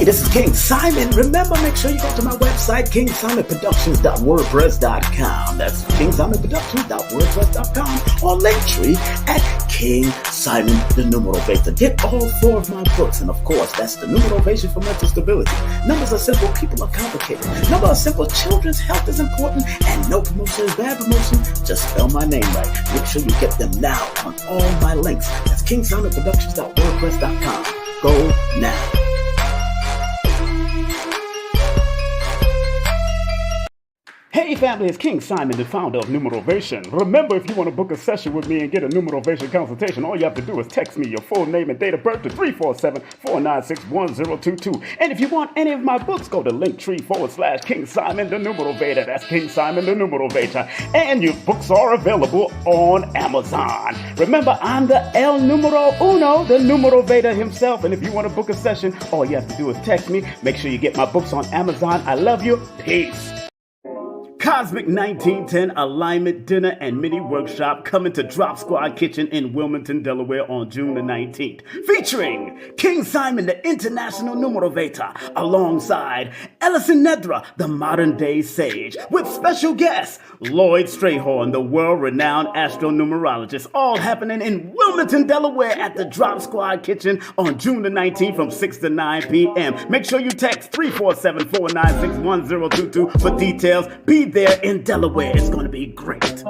this is King Simon. Remember, make sure you go to my website, kingsimonproductions.wordpress.com. That's kingsimonproductions.wordpress.com, or Linktree at King Simon the Numero Beta. Get all 4 of my books, and of course, that's the Numerovation for Mental Stability. Numbers are simple, people are complicated. Numbers are simple, children's health is important, and no promotion is bad promotion. Just spell my name right. Make sure you get them now on all my links. That's kingsimonproductions.wordpress.com. Go now. Hey family, it's King Simon, the founder of Numerovation. Remember, if you want to book a session with me and get a Numerovation consultation, all you have to do is text me your full name and date of birth to 347-496-1022. And if you want any of my books, go to Linktree/King Simon the Numerovator. That's King Simon the Numerovator. And your books are available on Amazon. Remember, I'm the El Numero Uno, the Numerovator himself. And if you want to book a session, all you have to do is text me. Make sure you get my books on Amazon. I love you. Peace. Cosmic 1910 Alignment Dinner and Mini Workshop coming to Drop Squad Kitchen in Wilmington, Delaware on June the 19th. Featuring King Simon, the International Numerovator, alongside Ellison Nedra, the Modern Day Sage, with special guests Lloyd Strayhorn, the world-renowned astronumerologist, all happening in Wilmington, Delaware at the Drop Squad Kitchen on June the 19th from 6 to 9 p.m. Make sure you text 347-496-1022 for details. Be there in Delaware. It's going to be great.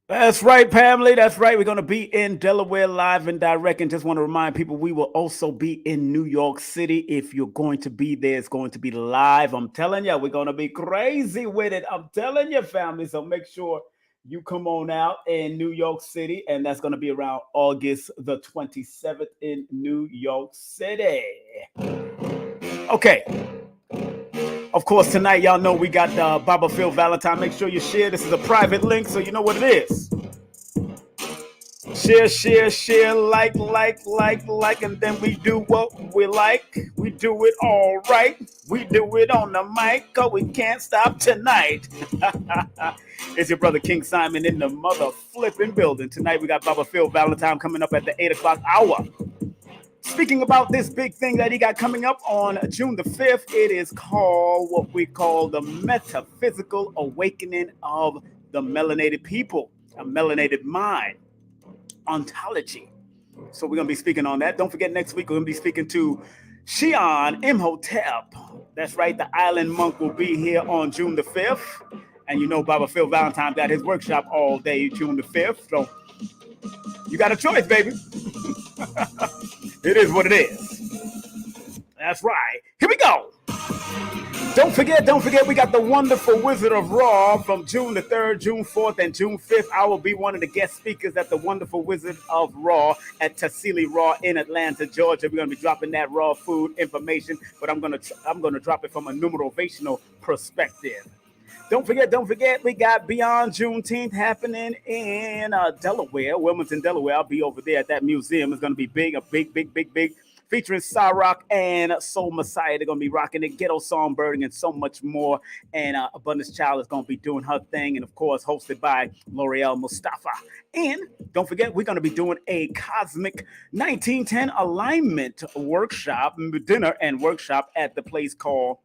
That's right, family. That's right. We're going to be in Delaware live and direct. And just want to remind people, we will also be in New York City. If you're going to be there, it's going to be live. I'm telling you, we're going to be crazy with it. I'm telling you, family. So make sure you come on out in New York City. And that's going to be around August the 27th in New York City. Okay. Of course, tonight, y'all know we got Baba Phil Valentine. Make sure you share. This is a private link, so you know what it is. Share, like, and then we do what we like. We do it all right. We do it on the mic, cause we can't stop tonight. It's your brother King Simon in the mother flipping building. Tonight, we got Baba Phil Valentine coming up at the 8 o'clock hour. Speaking about this big thing that he got coming up on June the 5th, it is called what we call the Metaphysical Awakening of the Melanated People, a melanated mind, ontology. So we're going to be speaking on that. Don't forget, next week we're going to be speaking to Shion Imhotep. That's right, the island monk will be here on June the 5th. And you know Baba Phil Valentine got his workshop all day June the 5th. So you got a choice, baby. It is what it is. That's right. Here we go. Don't forget, we got the wonderful Wizard of Raw from June the 3rd, June 4th, and June 5th. I will be one of the guest speakers at the wonderful Wizard of Raw at Tassili Raw in Atlanta, Georgia. We're going to be dropping that raw food information, but I'm going to drop it from a numerovational perspective. Don't forget, we got Beyond Juneteenth happening in Delaware, Wilmington, Delaware. I'll be over there at that museum. It's going to be big, featuring Cyrock and Soul Messiah. They're going to be rocking it, Ghetto Songbirding, and so much more. And Abundance Child is going to be doing her thing. And, of course, hosted by L'Oreal Mustafa. And don't forget, we're going to be doing a Cosmic 1910 Alignment workshop, dinner and workshop at the place called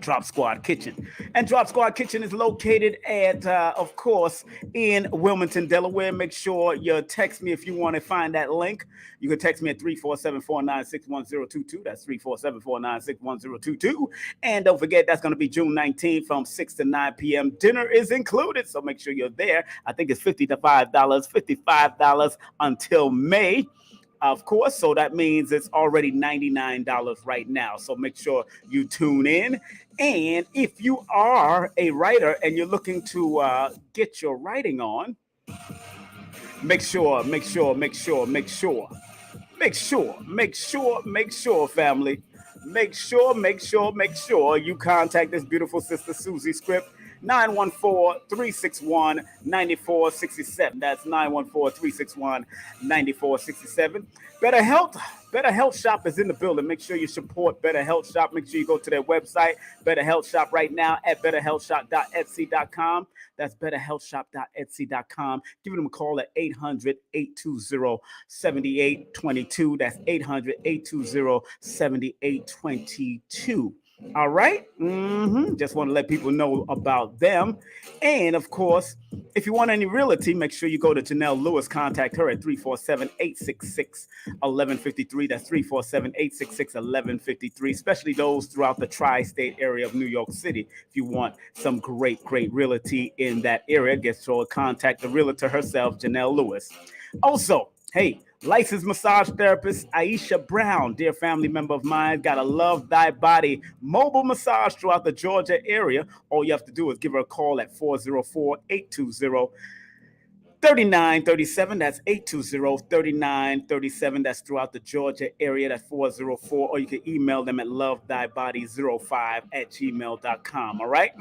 Drop Squad Kitchen. And Drop Squad Kitchen is located at, of course, in Wilmington, Delaware. Make sure you text me if you want to find that link. You can text me at 347-496-1022. That's 347-496-1022. And don't forget, that's going to be June 19th from 6 to 9 p.m. Dinner is included, so make sure you're there. I think it's $55 until May. Of course, so that means it's already $99 right now. So make sure you tune in. And if you are a writer and you're looking to get your writing on, make sure, family. Make sure you contact this beautiful sister Susie Script. 914-361-9467. That's 914-361-9467. Better Health. Better Health Shop is in the building. Make sure you support Better Health Shop. Make sure you go to their website, Better Health Shop, right now at betterhealthshop.etsy.com. That's betterhealthshop.etsy.com. Give them a call at 800-820-7822. That's 800-820-7822. All right. Just want to let people know about them. And of course, if you want any realty, make sure you go to Janelle Lewis. Contact her at 347-866-1153. That's 347-866-1153, especially those throughout the tri-state area of New York City. If you want some great realty in that area, get to contact the realtor herself, Janelle Lewis. Also, hey, licensed massage therapist Aisha Brown, dear family member of mine, got a Love Thy Body mobile massage throughout the Georgia area. All you have to do is give her a call at 404-820-3937. That's 820-3937. That's throughout the Georgia area. That's 404. Or you can email them at lovethybody05@gmail.com. All right?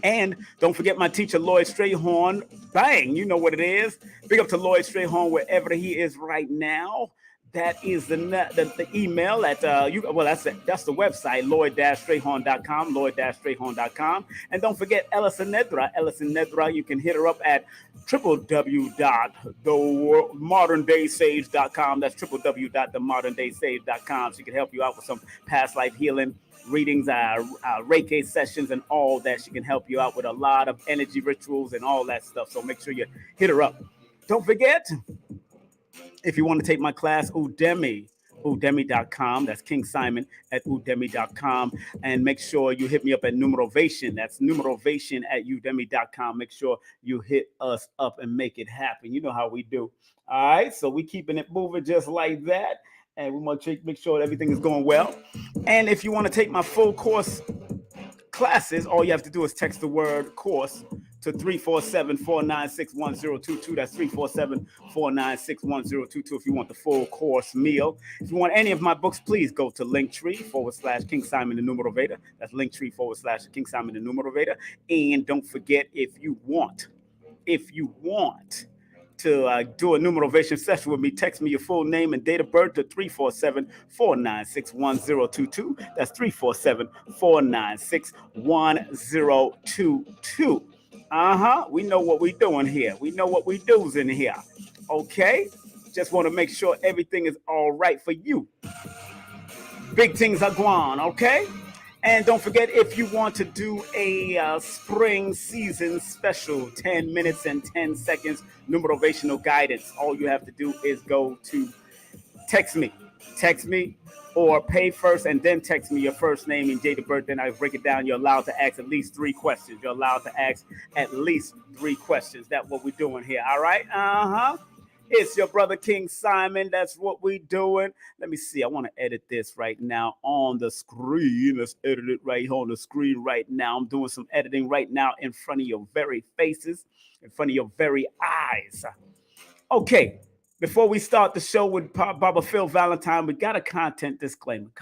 And don't forget my teacher, Lloyd Strayhorn. Bang, you know what it is. Big up to Lloyd Strayhorn wherever he is right now. That is the email at that's the website, lloyd-strayhorn.com, lloyd-strayhorn.com. And don't forget Ellison Nedra, you can hit her up at www.themoderndaysage.com. That's www.themoderndaysage.com. She can help you out with some past life healing readings, Reiki sessions, and all that. She can help you out with a lot of energy rituals and all that stuff. So make sure you hit her up. Don't forget, if you want to take my class, Udemy.com. That's King Simon at Udemy.com. And make sure you hit me up at Numerovation. That's Numerovation at Udemy.com. Make sure you hit us up and make it happen. You know how we do. All right. So we keeping it moving just like that. And we want to make sure everything is going well. And if you want to take my full course classes, all you have to do is text the word course to 347-496-1022. That's 347-496-1022 if you want the full course meal. If you want any of my books, please go to Linktree/King Simon the Numerovator. That's Linktree/King Simon the Numerovator. And don't forget, if you want to do a numerovation session with me, text me your full name and date of birth to 347-496-1022. That's 347-496-1022. We know what we're doing here. We know what we do's in here. Okay? Just want to make sure everything is all right for you. Big things are going, okay? And don't forget, if you want to do a spring season special, 10 minutes and 10 seconds numerovational guidance, all you have to do is go to text me or pay first and then text me your first name and date of birth. Then I break it down. You're allowed to ask at least 3 questions. That's what we're doing here. All right. It's your brother King Simon. That's what we doing. Let me see. I want to edit this right now on the screen. Let's edit it right here on the screen right now. I'm doing some editing right now in front of your very faces, in front of your very eyes. Okay. Before we start the show with Baba Phil Valentine, we got a content disclaimer.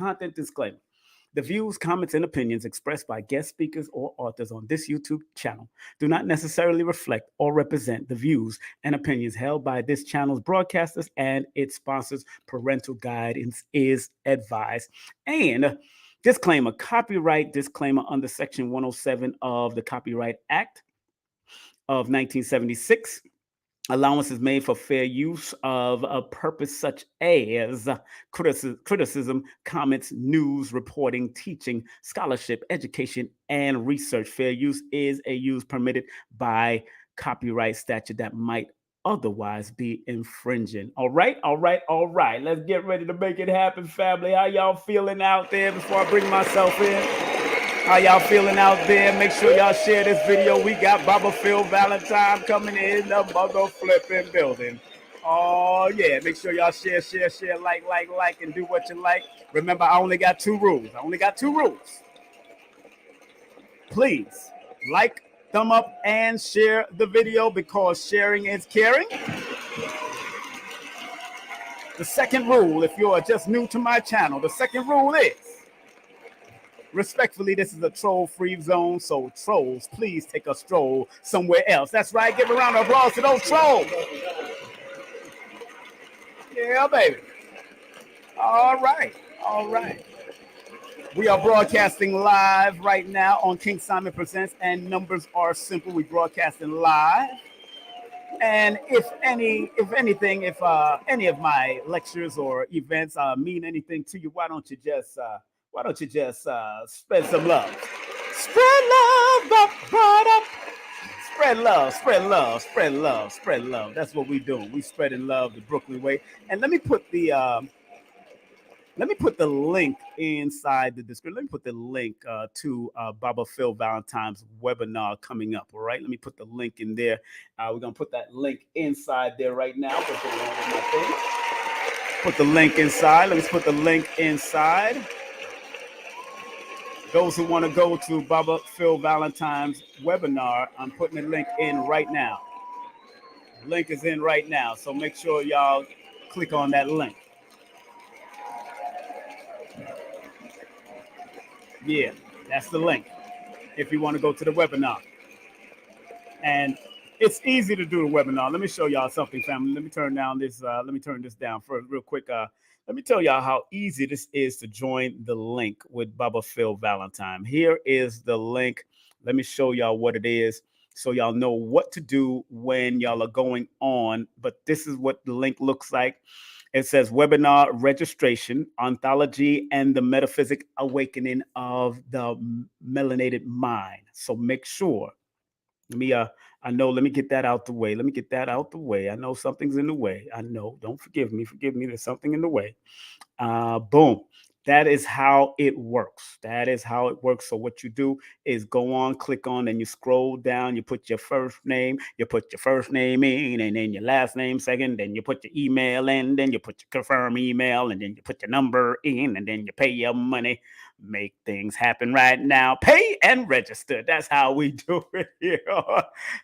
The views, comments, and opinions expressed by guest speakers or authors on this YouTube channel do not necessarily reflect or represent the views and opinions held by this channel's broadcasters and its sponsors. Parental guidance is advised. And disclaimer, copyright disclaimer under Section 107 of the Copyright Act of 1976. Allowance is made for fair use of a purpose such as criticism, comments, news, reporting, teaching, scholarship, education, and research. Fair use is a use permitted by copyright statute that might otherwise be infringing. All right. Let's get ready to make it happen, family. How y'all feeling out there before I bring myself in? How y'all feeling out there? Make sure y'all share this video. We got Baba Phil Valentine coming in the mother flipping building. Oh, yeah. Make sure y'all share, like, and do what you like. Remember, I only got 2 rules. Please, like, thumb up, and share the video because sharing is caring. The second rule, if you are just new to my channel, the second rule is Respectfully, this is a troll-free zone, so trolls, please take a stroll somewhere else. That's right. Give a round of applause to those trolls. Yeah, baby. All right. All right. We are broadcasting live right now on King Simon Presents, and numbers are simple. We broadcasting live. And if anything, if any of my lectures or events mean anything to you, why don't you just spread some love? Spread love, spread love, spread love, spread love, spread love. That's what we doing. We spreading love the Brooklyn way. And let me put the link inside the description. Let me put the link to Baba Phil Valentine's webinar coming up. All right. Let me put the link in there. We're going to put that link inside there right now. Put the link inside. Let me put the link inside. Those who want to go to Baba Phil Valentine's webinar, I'm putting the link in right now. The link is in right now. So make sure y'all click on that link. Yeah, that's the link if you want to go to the webinar. And it's easy to do the webinar. Let me show y'all something, family. Let me turn this down first real quick. Let me tell y'all how easy this is to join the link with Baba Phil Valentine. Here is the link. Let me show y'all what it is so y'all know what to do when y'all are going on. But this is what the link looks like. It says webinar registration, ontology, and the metaphysic awakening of the melanated mind. So make sure. Let me get that out the way. Let me get that out the way. I know something's in the way. I know. Don't forgive me. Forgive me. There's something in the way. Boom. That is how it works. That is how it works. So what you do is go on, click on, and you scroll down. You put your first name. You put your first name in, and then your last name second. Then you put your email in. Then you put your confirm email, and then you put your number in, and then you pay your money. Make things happen right now. Pay and register. That's how we do it here.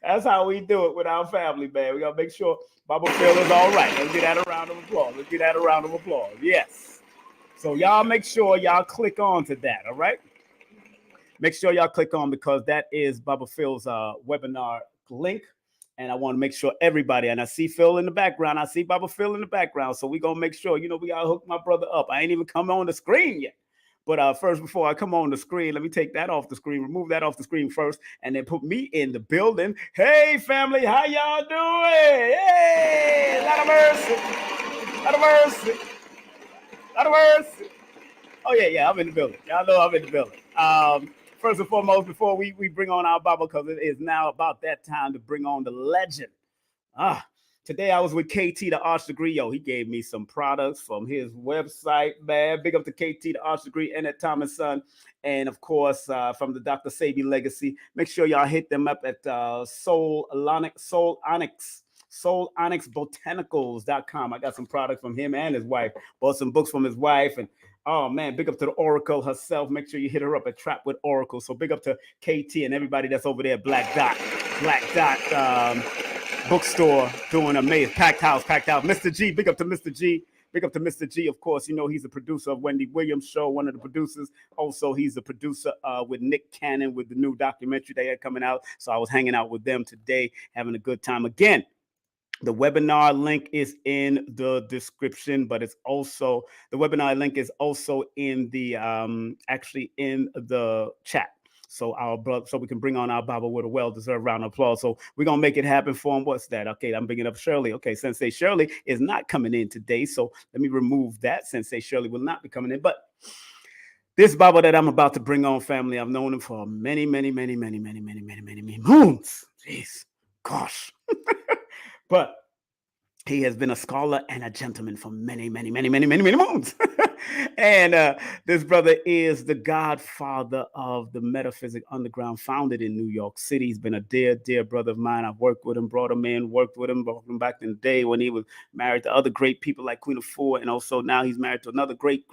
That's how we do it with our family, man. We gotta make sure Baba Phil is all right. Let's get that a round of applause. Let's get that a round of applause. Yes. So y'all make sure y'all click on to that, all right? Make sure y'all click on because that is Baba Phil's webinar link. And I want to make sure everybody, and I see Phil in the background. I see Baba Phil in the background. So we're going to make sure, we got to hook my brother up. I ain't even come on the screen yet. But first, before I come on the screen, let me take that off the screen, remove that off the screen first, and then put me in the building. Hey, family, how y'all doing? Hey, lot of mercy. Lot of mercy. Lot of mercy. Oh, yeah, I'm in the building. Y'all know I'm in the building. First and foremost, before we bring on our Baba, because it is now about that time to bring on the legend. Today I was with KT, the Arch Degree. Yo, he gave me some products from his website, man. Big up to KT, the Arch Degree, and at Thomas Son. And of course, from the Dr. Sabi Legacy. Make sure y'all hit them up at SoulOnyxBotanicals.com. I got some products from him and his wife. Bought some books from his wife. And oh man, big up to the Oracle herself. Make sure you hit her up at Trap with Oracle. So big up to KT and everybody that's over there at Black Dot bookstore doing amazing. Packed house. Mr. G, big up to Mr. G. Big up to Mr. G, of course. He's a producer of Wendy Williams' show, one of the producers. Also, he's a producer with Nick Cannon with the new documentary they had coming out. So I was hanging out with them today, having a good time. Again, the webinar link is in the description, but the webinar link is also in the actually in the chat. So so we can bring on our Baba with a well-deserved round of applause. So we're gonna make it happen for him. What's that? Okay, I'm bringing up Shirley. Okay, Sensei Shirley is not coming in today, so let me remove that. Sensei Shirley will not be coming in, but this Baba that I'm about to bring on, family, I've known him for many moons. Jeez, gosh. But he has been a scholar and a gentleman for many moons. And this brother is the godfather of the Metaphysics Underground, founded in New York City. He's been a dear brother of mine. I've worked with him, brought him in, worked with him back in the day when he was married to other great people like Queen Afua. And also now he's married to another great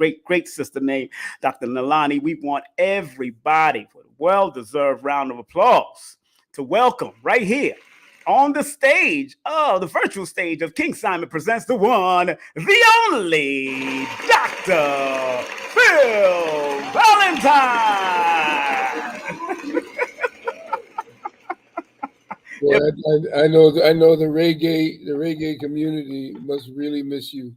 sister named Dr. Nalani. We want everybody for a well-deserved round of applause to welcome right here on the stage, the virtual stage of King Simon Presents, the one, the only, Dr. Dr. Phil Valentine. Boy, Yep. I know the reggae community must really miss you.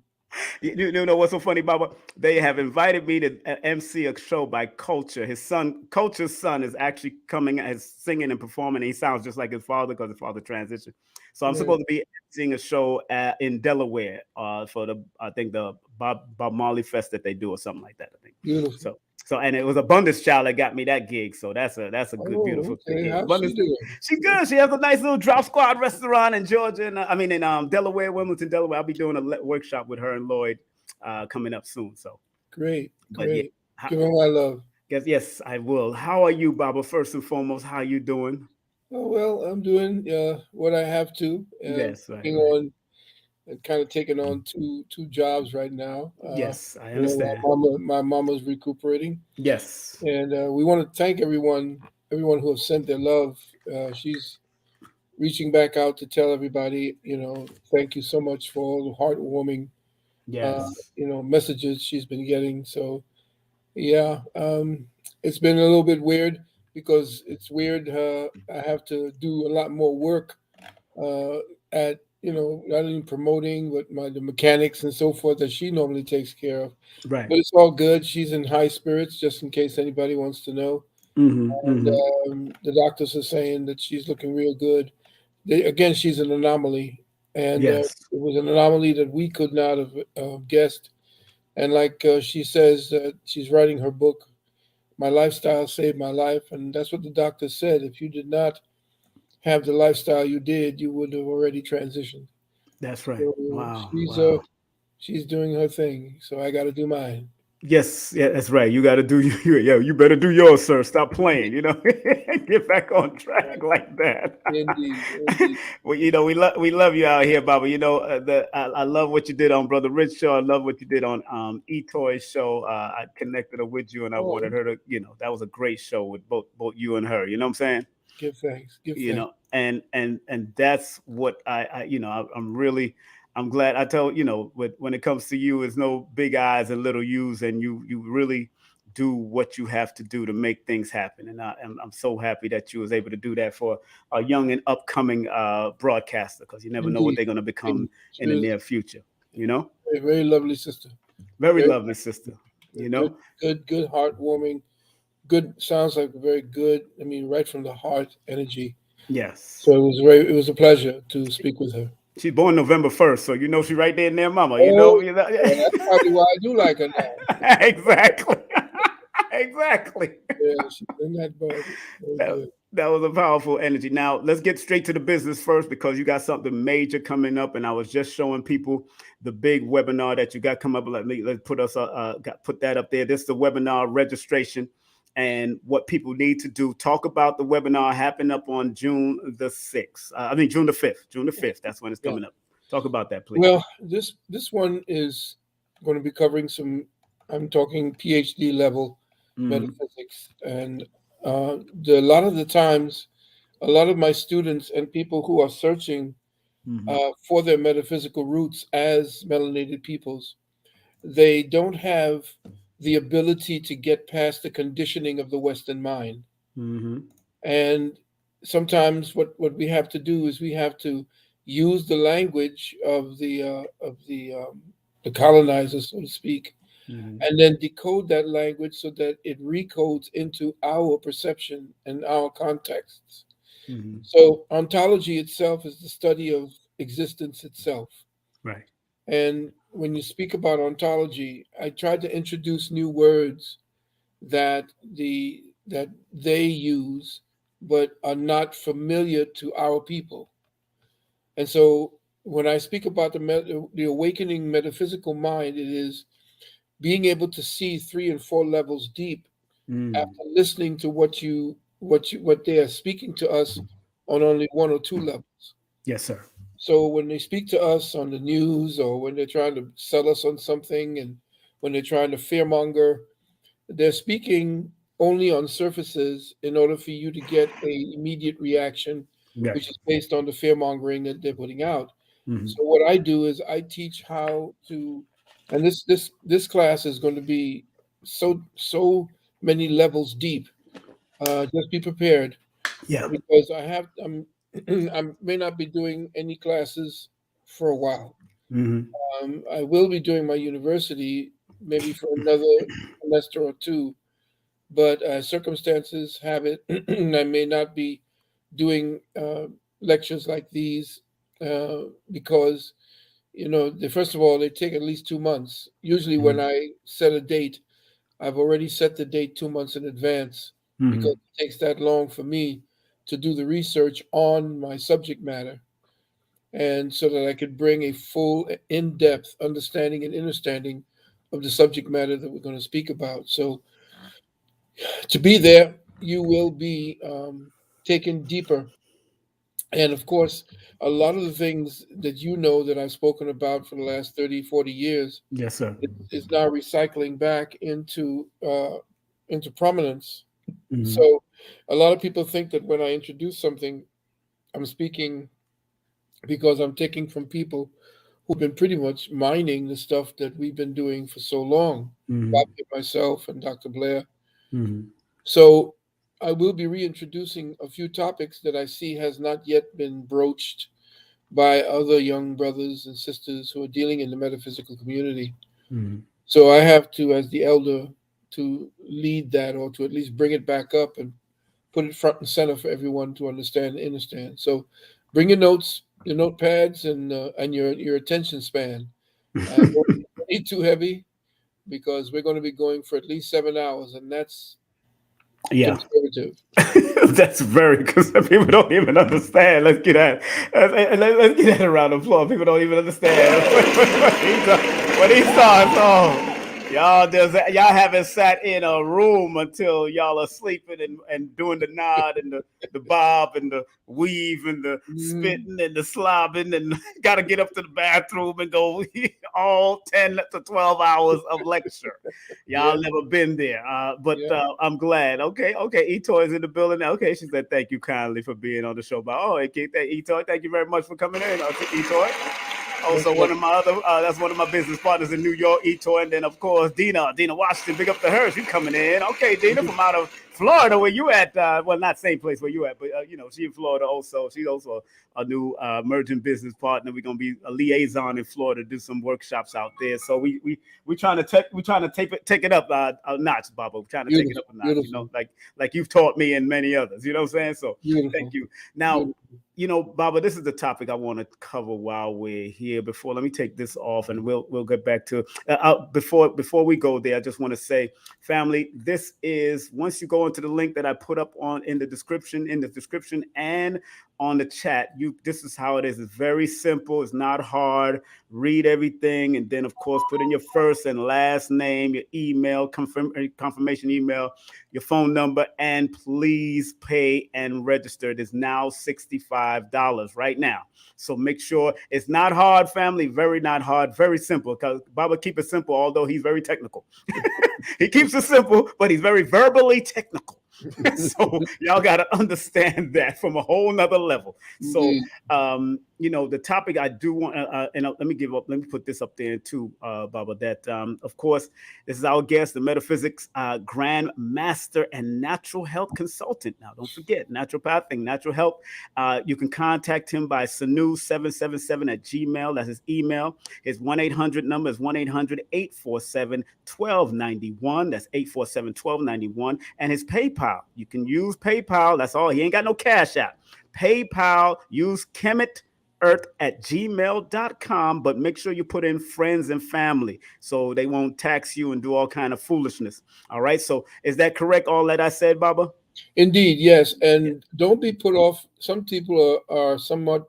You know what's so funny, Baba? They have invited me to MC a show by Culture. His son, Culture's son, is actually coming as singing and performing. He sounds just like his father because his father transitioned. So I'm Man, supposed to be seeing a show in Delaware for the I think the Bob Marley Fest that they do or something like that. I think beautiful. so. So and it was Abundance Child that got me that gig. So that's a good Oh, beautiful thing. okay. Yeah, How's she Abundance. doing? She's good. She has a nice little drop squad restaurant in Georgia, and I mean in Delaware, Wilmington, Delaware. I'll be doing a workshop with her and Lloyd coming up soon. So, Great, but yeah, great. Give her my love. guess yes, I will. How are you, Baba? First and foremost, how you doing? Oh well, I'm doing what I have to. Yes, right, Taking right. on and kind of taking on two jobs right now. Yes, I My understand. mama's recuperating, Yes, and we want to thank everyone who have sent their love. She's reaching back out to tell everybody, thank you so much for all the heartwarming, uh, yes, messages she's been getting. So yeah, it's been a little bit weird because it's weird. I have to do a lot more work uh, at not only promoting but the mechanics and so forth that she normally takes care of. right. But it's all good. She's in high spirits, just in case anybody wants to know. Mm-hmm, And mm-hmm. the doctors are saying that she's looking real good. Again, she's an anomaly, and Yes, it was an anomaly that we could not have guessed. And like she says, she's writing her book. My lifestyle saved my life, and that's what the doctor said. If you did not have the lifestyle you did, you would have already transitioned. that's right. So Wow, she's uh, wow. she's doing her thing, so I got to do mine. Yes, yeah, that's right. You got to do yeah. You better do yours, sir. Stop playing. Get back on track like that. Indeed, indeed. Well, we love you out here, Baba. I love what you did on Brother Rich show. I love what you did on Etoy's show. I connected her with you, and I Oh, wanted her to. That was a great show with both you and her. You know what I'm saying? give thanks, give thanks. And that's what I'm really I'm glad. I tell when it comes to you, it's no big eyes and little U's, and you really do what you have to do to make things happen. And I'm so happy that you was able to do that for a young and upcoming broadcaster, because you never know what Indeed, they're going to become she in the was near future. you know a very lovely sister. Very Very lovely sister. you good, know good, heartwarming. Good sounds like very good. I mean, right from the heart energy. So yes. it was a pleasure to speak with her. She's born November 1st, so she right there in their mama. Oh, yeah, that's probably why I do like her now. Exactly. Exactly. Yeah, she's in that bug. Very that, good. that was a powerful energy. Now let's get straight to the business first, because you got something major coming up, and I was just showing people the big webinar that you got come up. Let's put that up there. This is the webinar registration and what people need to do. Talk about the webinar happening up on June the 6th. June the 5th. June the 5th. That's when it's Yeah. coming up. Talk about that, please. Well, this one is going to be covering some. I'm talking PhD level Mm-hmm. metaphysics, and a lot of the times, a lot of my students and people who are searching Mm-hmm. for their metaphysical roots as melanated peoples, they don't have the ability to get past the conditioning of the Western mind. Mm-hmm. And sometimes what we have to do is we have to use the language of the colonizers, so to speak, Mm-hmm. and then decode that language so that it recodes into our perception and our contexts. Mm-hmm. So ontology itself is the study of existence itself. Right. And when you speak about ontology, I tried to introduce new words that that they use but are not familiar to our people. And so when I speak about the awakening metaphysical mind, it is being able to see 3 and 4 levels deep Mm. after listening to what they are speaking to us on only 1 or 2 levels. Yes, sir. So when they speak to us on the news, or when they're trying to sell us on something, and when they're trying to fearmonger, they're speaking only on surfaces in order for you to get a immediate reaction, Right. which is based on the fear mongering that they're putting out. Mm-hmm. So what I do is I teach how to And this class is going to be so many levels deep. Just be prepared Yeah. because I may not be doing any classes for a while. Mm-hmm. I will be doing my university maybe for another semester or two, but circumstances have it, I may not be doing lectures like these because first of all, they take at least 2 months. Usually, when I set a date, I've already set the date 2 months in advance because Mm-hmm. it takes that long for me to do the research on my subject matter, and so that I could bring a full, in-depth understanding and understanding of the subject matter that we're going to speak about. So, to be there, you will be taken deeper. And of course, a lot of the things that that I've spoken about for the last 30, 40 years Yes, sir. is now recycling back into prominence. Mm-hmm. So a lot of people think that when I introduce something, I'm speaking because I'm taking from people who've been pretty much mining the stuff that we've been doing for so long, Mm-hmm. Bobby and myself and Dr. Blair. Mm-hmm. So I will be reintroducing a few topics that I see has not yet been broached by other young brothers and sisters who are dealing in the metaphysical community. Mm-hmm. So I have to, as the elder, to lead that or to at least bring it back up and put it front and center for everyone to understand and understand. So bring your notes, your notepads, and your attention span. Don't be too heavy because we're going to be going for at least 7 hours, and that's Yeah. conservative. That's very because people don't even understand. Let's get that around the floor. People don't even understand what he starts. Oh, y'all haven't sat in a room until y'all are sleeping and doing the nod and the bob and the weave and the Mm, spitting and the slobbing and got to get up to the bathroom and go all 10 to 12 hours of lecture. yeah, Y'all never been there, but yeah. I'm glad. Okay, okay. Etoy is in the building. Okay, she said thank you kindly for being on the show. But oh, okay, Etoy, thank you very much for coming in. Etoy. No Also, one problem. of my other, that's one of my business partners in New York, Etoy, and then of course Dina Washington. Big up to her. She coming in. Okay, Dina from out of Florida, where you at? Well, not same place where you at, but she in Florida also. She's also a new emerging business partner. We're gonna be a liaison in Florida, do some workshops out there. So we trying to take it up a notch, Baba. We're trying to take it Beautiful, up a notch. beautiful, Like you've taught me and many others. You know what I'm saying? So thank beautiful, you. Now, beautiful. Baba, this is the topic I want to cover while we're here. Before, let me take this off, and we'll get back to before we go there. I just want to say, family, this is once you go into the link that I put up in the description and on the chat. This is how it is. It's very simple. It's not hard. Read everything, and then of course put in your first and last name, your email, confirmation email, your phone number, and please pay and register. It is now $65 right now. So make sure it's not hard, family. Very not hard. Very simple. Because Baba keep it simple, although he's very technical. He keeps it simple, but he's very verbally technical. So y'all got to understand that from a whole nother level. So Indeed. the topic I do want, and let me put this up there too, Baba. That of course, this is our guest, the Metaphysics Grand Master and Natural Health Consultant. Now, don't forget, naturopathic, natural health. You can contact him by Sanu777 at Gmail. That's his email. His 1-800 number is 1-800-847-1291. That's 847-1291. And his PayPal. You can use PayPal. That's all. He ain't got no cash out. PayPal, use kemetearth@gmail.com, but make sure you put in friends and family so they won't tax you and do all kind of foolishness. All right. So is that correct? All that I said, Baba? Indeed, yes. Yeah. And don't be put off. Some people are somewhat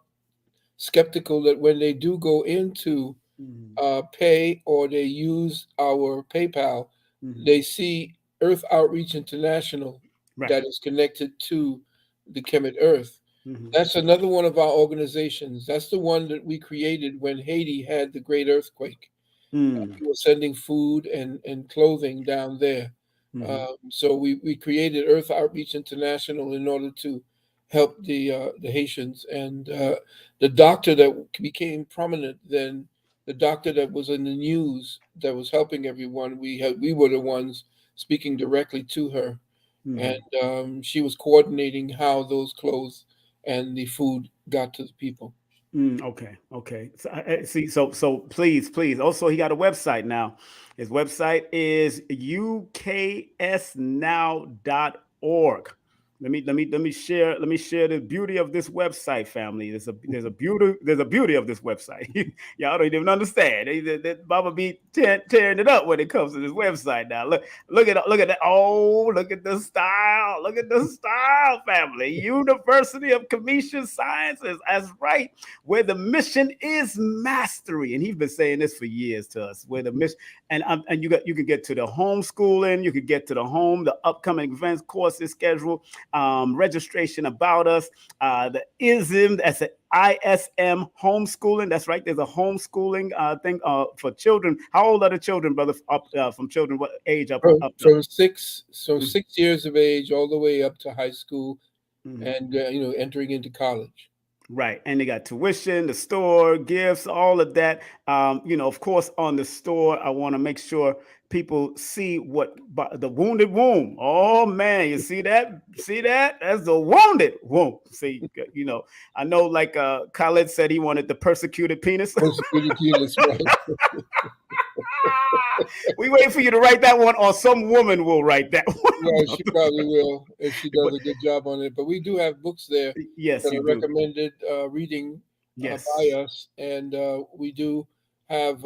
skeptical that when they do go into Mm-hmm. pay or they use our PayPal, Mm-hmm. they see Earth Outreach International Right. that is connected to the Kemet Earth. Mm-hmm. That's another one of our organizations. That's the one that we created when Haiti had the great earthquake. Mm-hmm. We were sending food and clothing down there. Mm-hmm. So we created Earth Outreach International in order to help the Haitians. And the doctor that became prominent then the doctor that was in the news that was helping everyone. We were the ones speaking directly to her, and Mhm. she was coordinating how those clothes and the food got to the people. Okay, okay. So, see, so please, please. Also, he got a website now. His website is uksnow.org. Let me share the beauty of this website, family. There's a beauty of this website. Y'all don't even understand. Baba be tearing it up when it comes to this website now. Look at that. Oh, look at the style. Look at the style, family. University of Commission Sciences. That's right, where the mission is mastery. And he's been saying this for years to us. Where the mission, and you can get to the homeschooling, you can get to the upcoming events, courses, schedule, registration about us, the ISM, that's an ISM homeschooling. That's right. There's a homeschooling thing for children. How old are the children, brother? Up from children, what age up to? From 6 years of age all the way up to high school, Mhm. and entering into college. Right. And they got tuition, the store, gifts, all of that. Of course, on the store, I want to make sure people see the wounded womb. Oh, man. You see that? See that? That's the wounded womb. See, I know, like Khaled said he wanted the persecuted penis. Persecuted penis, right? We wait for you to write that one, or some woman will write that Yeah, one. she probably will if she does But a good job on it. But we do have books there yes, that you are do. recommended reading by Yes. us, and we do have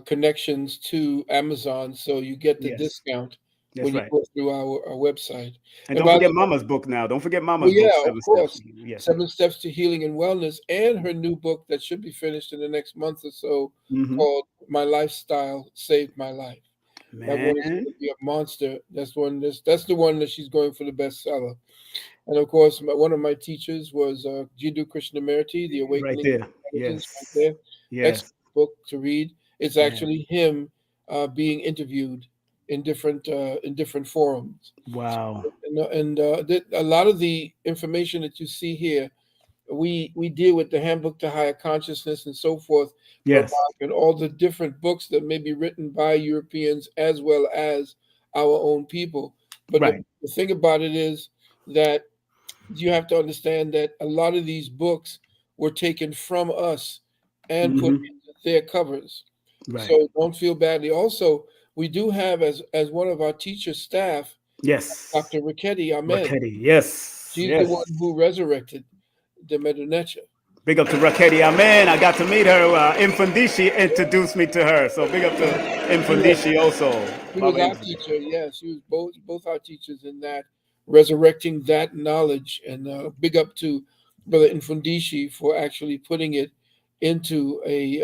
connections to Amazon, so you get the Yes. discount That's when you right. go through our website. And And don't by forget the way, Mama's book now. Don't forget well, Mama's book, yeah, of 7 Steps. course, Yes. 7 Steps to Healing and Wellness, and her new book that should be finished in the next month or so, Hmm. called My Lifestyle Saved My Life. That one is Man. going to be a monster. That's the one that she's going for the bestseller. And of course, one of my teachers was Jiddu Krishnamurti, The Right Awakening of there. Intelligence, right Yes. there. Yes. Excellent book to read. It's Man. actually him being interviewed in different forums. Wow. And a lot of the information that you see here, we deal with the Handbook to Higher Consciousness and so forth, Yes. and all the different books that may be written by Europeans as well as our own people. But Right. the thing about it is that you have to understand that a lot of these books were taken from us and put Hmm. into their covers. Right. So don't feel badly. Also, we do have as one of our teacher staff, Yes. Dr. Riketti Ahmed. Raketti. Yes. She's the one Yes. who resurrected the Medunecha. Big up to Raketti. Amen. I got to meet her. Infundishi introduced me to her. So big up to She was Infundishi also. she was Baba our Infundishi. teacher. Yeah, she was both our teachers in that, resurrecting that knowledge. And big up to Brother Infundishi for actually putting it into a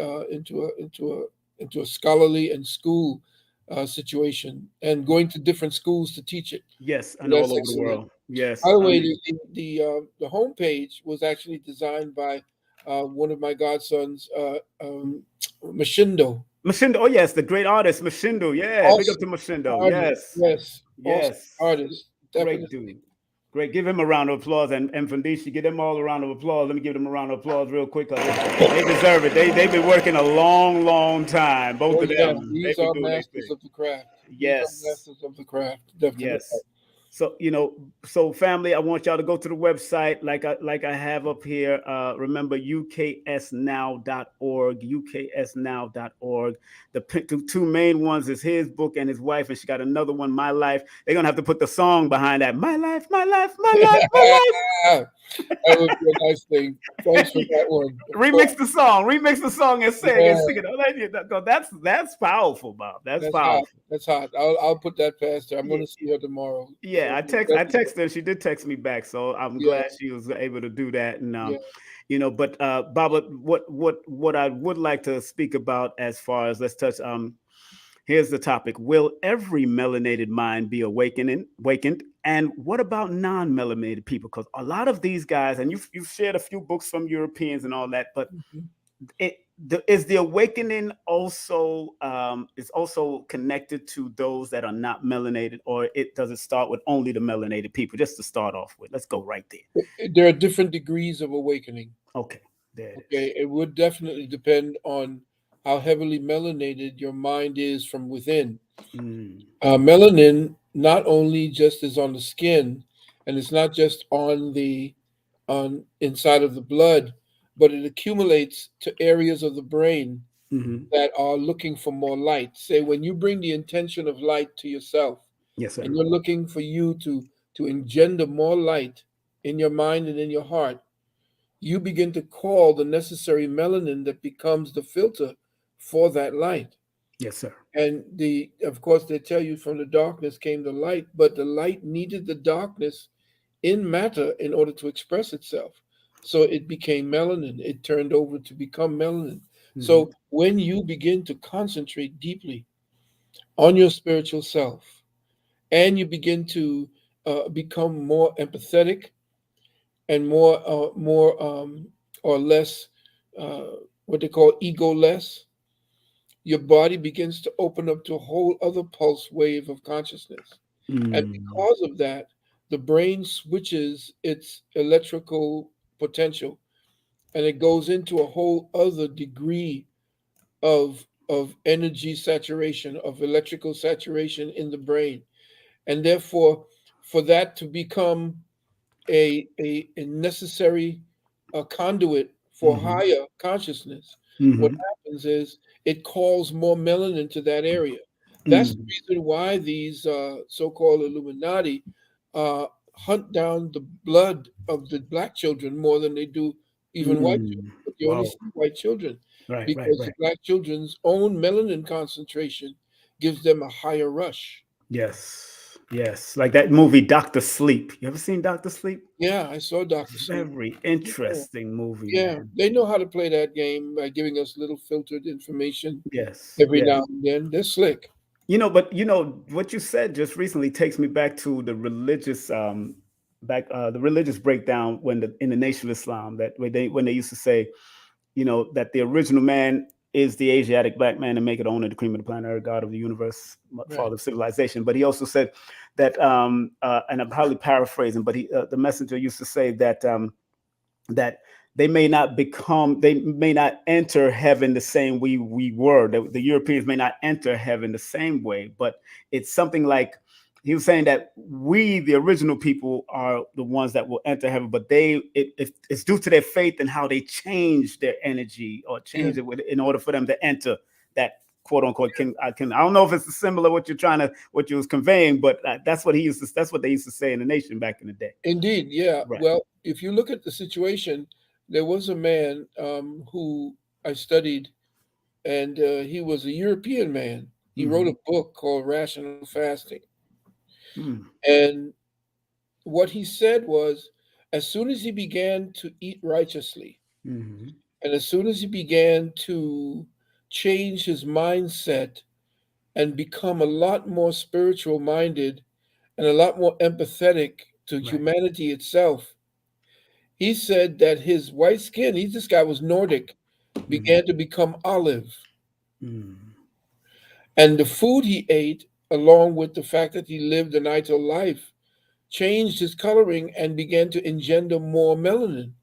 scholarly and school situation, and going to different schools to teach it. Yes. And all That's over the excellent. world. By Yes. the I way, mean, the homepage was actually designed by one of my godsons, Mashindo. Mashindo. Oh, yes. The great artist, Mashindo. Yeah. Big up to Awesome Mashindo. artist, Yes. yes, awesome Yes. artist, Great definitely. dude. Great. Give him a round of applause. And Fundishi, give them all a round of applause. Let me give them a round of applause real quick. 'Cause they deserve it. They've been working a long, long time. Both Oh of yeah, them. They've these been are doing their masters thing. of the craft. These are Yes. masters of the craft, definitely. Yes. So so family, I want y'all to go to the website like I have up here. Remember uksnow.org, uksnow.org. The two main ones is his book and his wife, and she got another one, My Life. They're gonna have to put the song behind that. My life, my life, my life, That would be a nice thing. my Thanks for life. that one. Of course. Remix the song and sing Yeah, it. That's powerful, Bob. That's that's hot. powerful. That's hot. I'll put that past her. I'm going Yeah, to see her tomorrow. yeah, So I definitely, texted her. She did text me back, so I'm yeah, glad she was able to do that. And yeah. but Baba, what I would like to speak about, as far as, let's touch, here's the topic: will every melanated mind be awakened? And what about non-melanated people? Because a lot of these guys, and you've shared a few books from Europeans and all that, but Mhm. is the awakening also is also connected to those that are not melanated, or it does it start with only the melanated people? Just to start off with, let's go right there. There are different degrees of awakening. Okay, there it is. Okay, it would definitely depend on how heavily melanated your mind is from within. Mm. Melanin not only just is on the skin, and it's not just on the on inside of the blood, but it accumulates to areas of the brain Mm-hmm. that are looking for more light. Say when you bring the intention of light to yourself, Yes, sir. and you're looking for you to engender more light in your mind and in your heart, you begin to call the necessary melanin that becomes the filter for that light. Yes, sir. And the of course they tell you from the darkness came the light, but the light needed the darkness in matter in order to express itself. So it became melanin. It turned over to become melanin. Mm-hmm. So when you begin to concentrate deeply on your spiritual self, and you begin to become more empathetic and more or less uh, what they call ego less, your body begins to open up to a whole other pulse wave of consciousness. And Mm. because of that, the brain switches its electrical potential and it goes into a whole other degree of energy saturation, of electrical saturation in the brain. And therefore, for that to become a necessary conduit for Mm-hmm. higher consciousness, what Mm-hmm. happens is it calls more melanin to that area. That's the Mm. reason why these so-called Illuminati uh, hunt down the blood of the black children more than they do even white children. Mm. But you only Wow. see white children Right, right, because the right. black children's own melanin concentration gives them a higher rush. Yes. Yes. Like that movie Doctor Sleep. You ever seen Doctor Sleep? Yeah, I saw Dr. Sleep. Very Yeah. interesting movie, Yeah, man. they know how to play that game by giving us little filtered information Yes. every Yes. now and then. They're slick. But what you said just recently takes me back to the religious the religious breakdown when in the Nation of Islam, that when they used to say, that the original man is the Asiatic black man and make it owner, the cream of the planet Earth, God of the universe, Right. father of civilization. But he also said that, and I'm probably paraphrasing, but the messenger used to say that they may not enter heaven the same way we were. The Europeans may not enter heaven the same way, but it's something like he was saying that we, the original people, are the ones that will enter heaven, but it's due to their faith and how they change their energy or Yeah. change it in order for them to enter that quote unquote I don't know if it's similar what you was conveying, but that's what they used to say in the nation back in the day. Indeed. Yeah. Right. Well, if you look at the situation, there was a man who I studied, and he was a European man. He wrote Mm-hmm. a book called Rational Fasting. Mm-hmm. And what he said was, as soon as he began to eat righteously, Mm-hmm. and as soon as he began to change his mindset and become a lot more spiritual minded and a lot more empathetic to Right. humanity itself. He said that his white skin, this guy was Nordic, Mhm. began to become olive. Mm. And the food he ate, along with the fact that he lived an idle life, changed his coloring and began to engender more melanin.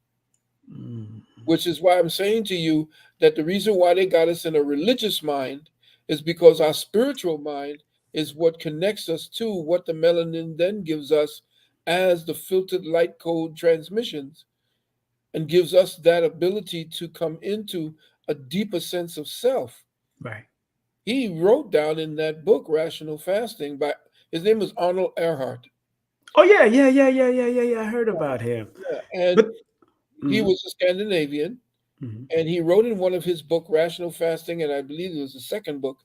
Mm. Which is why I'm saying to you that the reason why they got us in a religious mind is because our spiritual mind is what connects us to what the melanin then gives us as the filtered light code transmissions and gives us that ability to come into a deeper sense of self. Right. He wrote down in that book, Rational Fasting, by his name was Arnold Earhart. Oh yeah, yeah, yeah, yeah, yeah, yeah, yeah. I heard about him. Yeah, and But he mhm, was a Scandinavian. mhm, And he wrote in one of his book, Rational Fasting, and I believe it was the second book,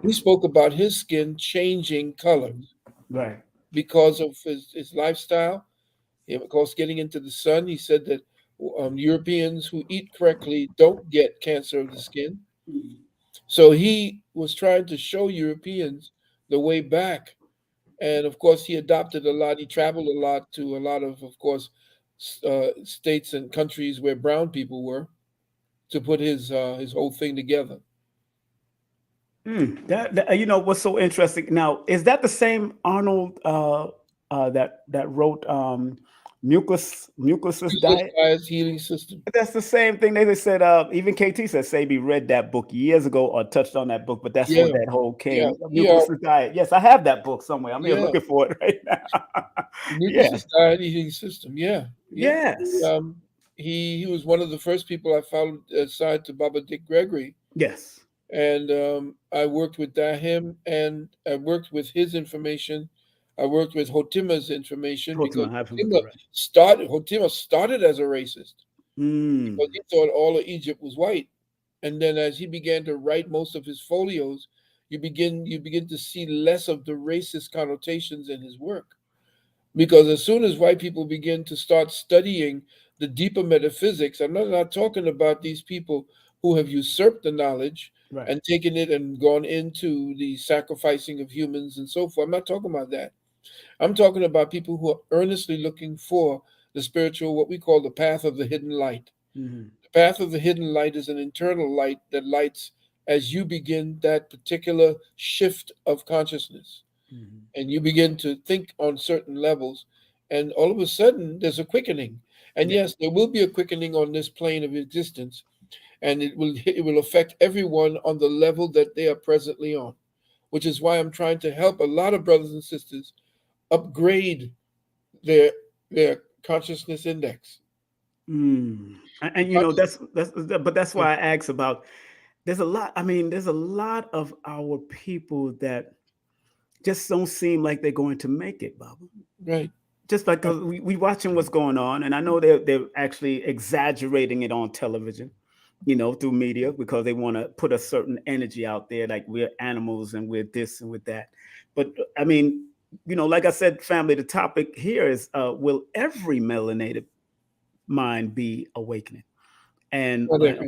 he spoke about his skin changing mhm. colors Right. because of his lifestyle. And of course, getting into the sun, he said that Europeans who eat correctly don't get cancer of the skin. Mhm. So he was trying to show Europeans the way back. And of course, he adopted a lot. He traveled a lot to a lot of course, states and countries where brown people were to put his whole thing together. What's so interesting now is that the same Arnold that wrote mucusless Mucusless diet. diet healing system. That's the same thing they said. Even KT said Sabi read that book years ago or touched on that book, but that's where Yeah, that whole yeah. came. We are, Mucusless diet. Yes, I have that book somewhere. I'm here yeah. looking for it right now. Mucusless Yes, diet healing system. Yeah, yeah. He, yes, um, he was one of the first people I followed aside to Baba Dick Gregory, yes. and I worked with him, and I worked with his information. I worked with Hotima's information because Ultima, absolutely right. Hotima started as a racist because Mm, he thought all of Egypt was white. And then as he began to write most of his folios, you begin to see less of the racist connotations in his work. Because as soon as white people begin to start studying the deeper metaphysics, I'm not talking about these people who have usurped the knowledge right. and taken it and gone into the sacrificing of humans and so forth. I'm not talking about that. I'm talking about people who are earnestly looking for the spiritual, what we call the path of the hidden light. Mm-hmm. The path of the hidden light is an internal light that lights as you begin that particular shift of consciousness Mm-hmm. and you begin to think on certain levels. And all of a sudden, there's a quickening. And Yeah. yes, there will be a quickening on this plane of existence, and it will affect everyone on the level that they are presently on, which is why I'm trying to help a lot of brothers and sisters upgrade their their consciousness index. Mm. And Conscious- but that's why I asked about. There's a lot. I mean, there's a lot of our people that just don't seem like they're going to make it, Baba. Right. Just like Right. 'cause we watching what's going on, and I know they're actually exaggerating it on television, through media because they want to put a certain energy out there, like we're animals and we're this and with that. But I mean, like I said, family, the topic here is will every melanated mind be awakening? And Not every,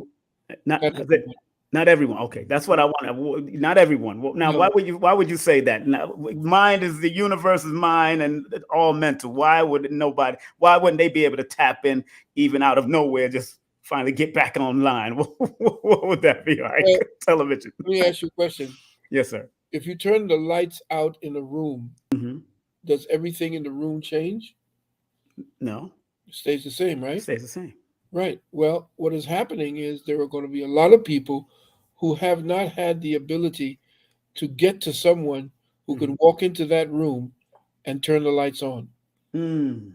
not not everyone. not everyone. Okay, that's what I want. Not everyone. Well, now, No. why would you say that? Now, mind is the universe is mind and it's all mental. Why would nobody? Why wouldn't they be able to tap in even out of nowhere? Just finally get back online. What would that be like? Well, Television. let me ask you a question. Yes, sir. If you turn the lights out in a room, Hmm. does everything in the room change? No, It stays the same, it right? stays the same. Right. Well, what is happening is there are going to be a lot of people who have not had the ability to get to someone who Hmm. can walk into that room and turn the lights on. Mm.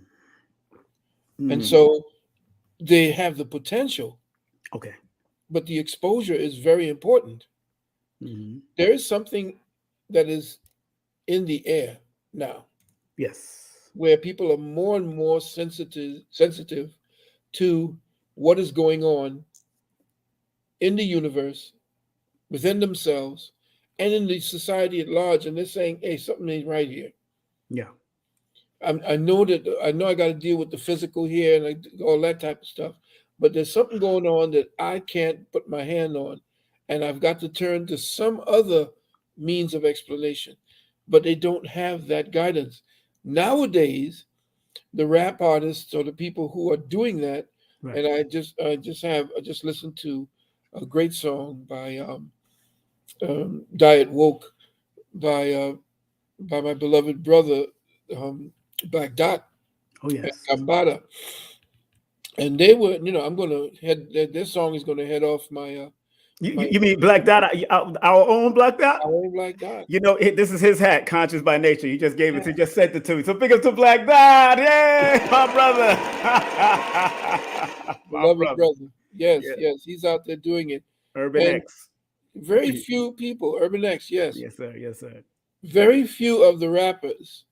And Mm. so they have the potential, Okay. but the exposure is very important. Hmm. There is something that is in the air now Yes. where people are more and more sensitive to what is going on in the universe, within themselves, and in the society at large. And they're saying, hey, something ain't right here. Yeah. I know I got to deal with the physical here and all that type of stuff, but there's something going on that I can't put my hand on, and I've got to turn to some other means of explanation. But they don't have that guidance nowadays. The rap artists or the people who are doing that, Right. and I just listened to a great song by Diet Woke by my beloved brother um, Black Dot Oh and yes. Gambada, and they were, I'm gonna head. Their song is gonna head off my You mean Black Dot, our own Black Dot? our own Black Dot. This is his hat, conscious by nature. He just gave it Yeah, to, just sent it to me. So big up to Black Dot. Yay, my brother. My beloved brother. brother. Yes, Yeah. yes, he's out there doing it, Urban and X. very few people, Urban X, yes, Yes, sir. Yes, sir. very few of the rappers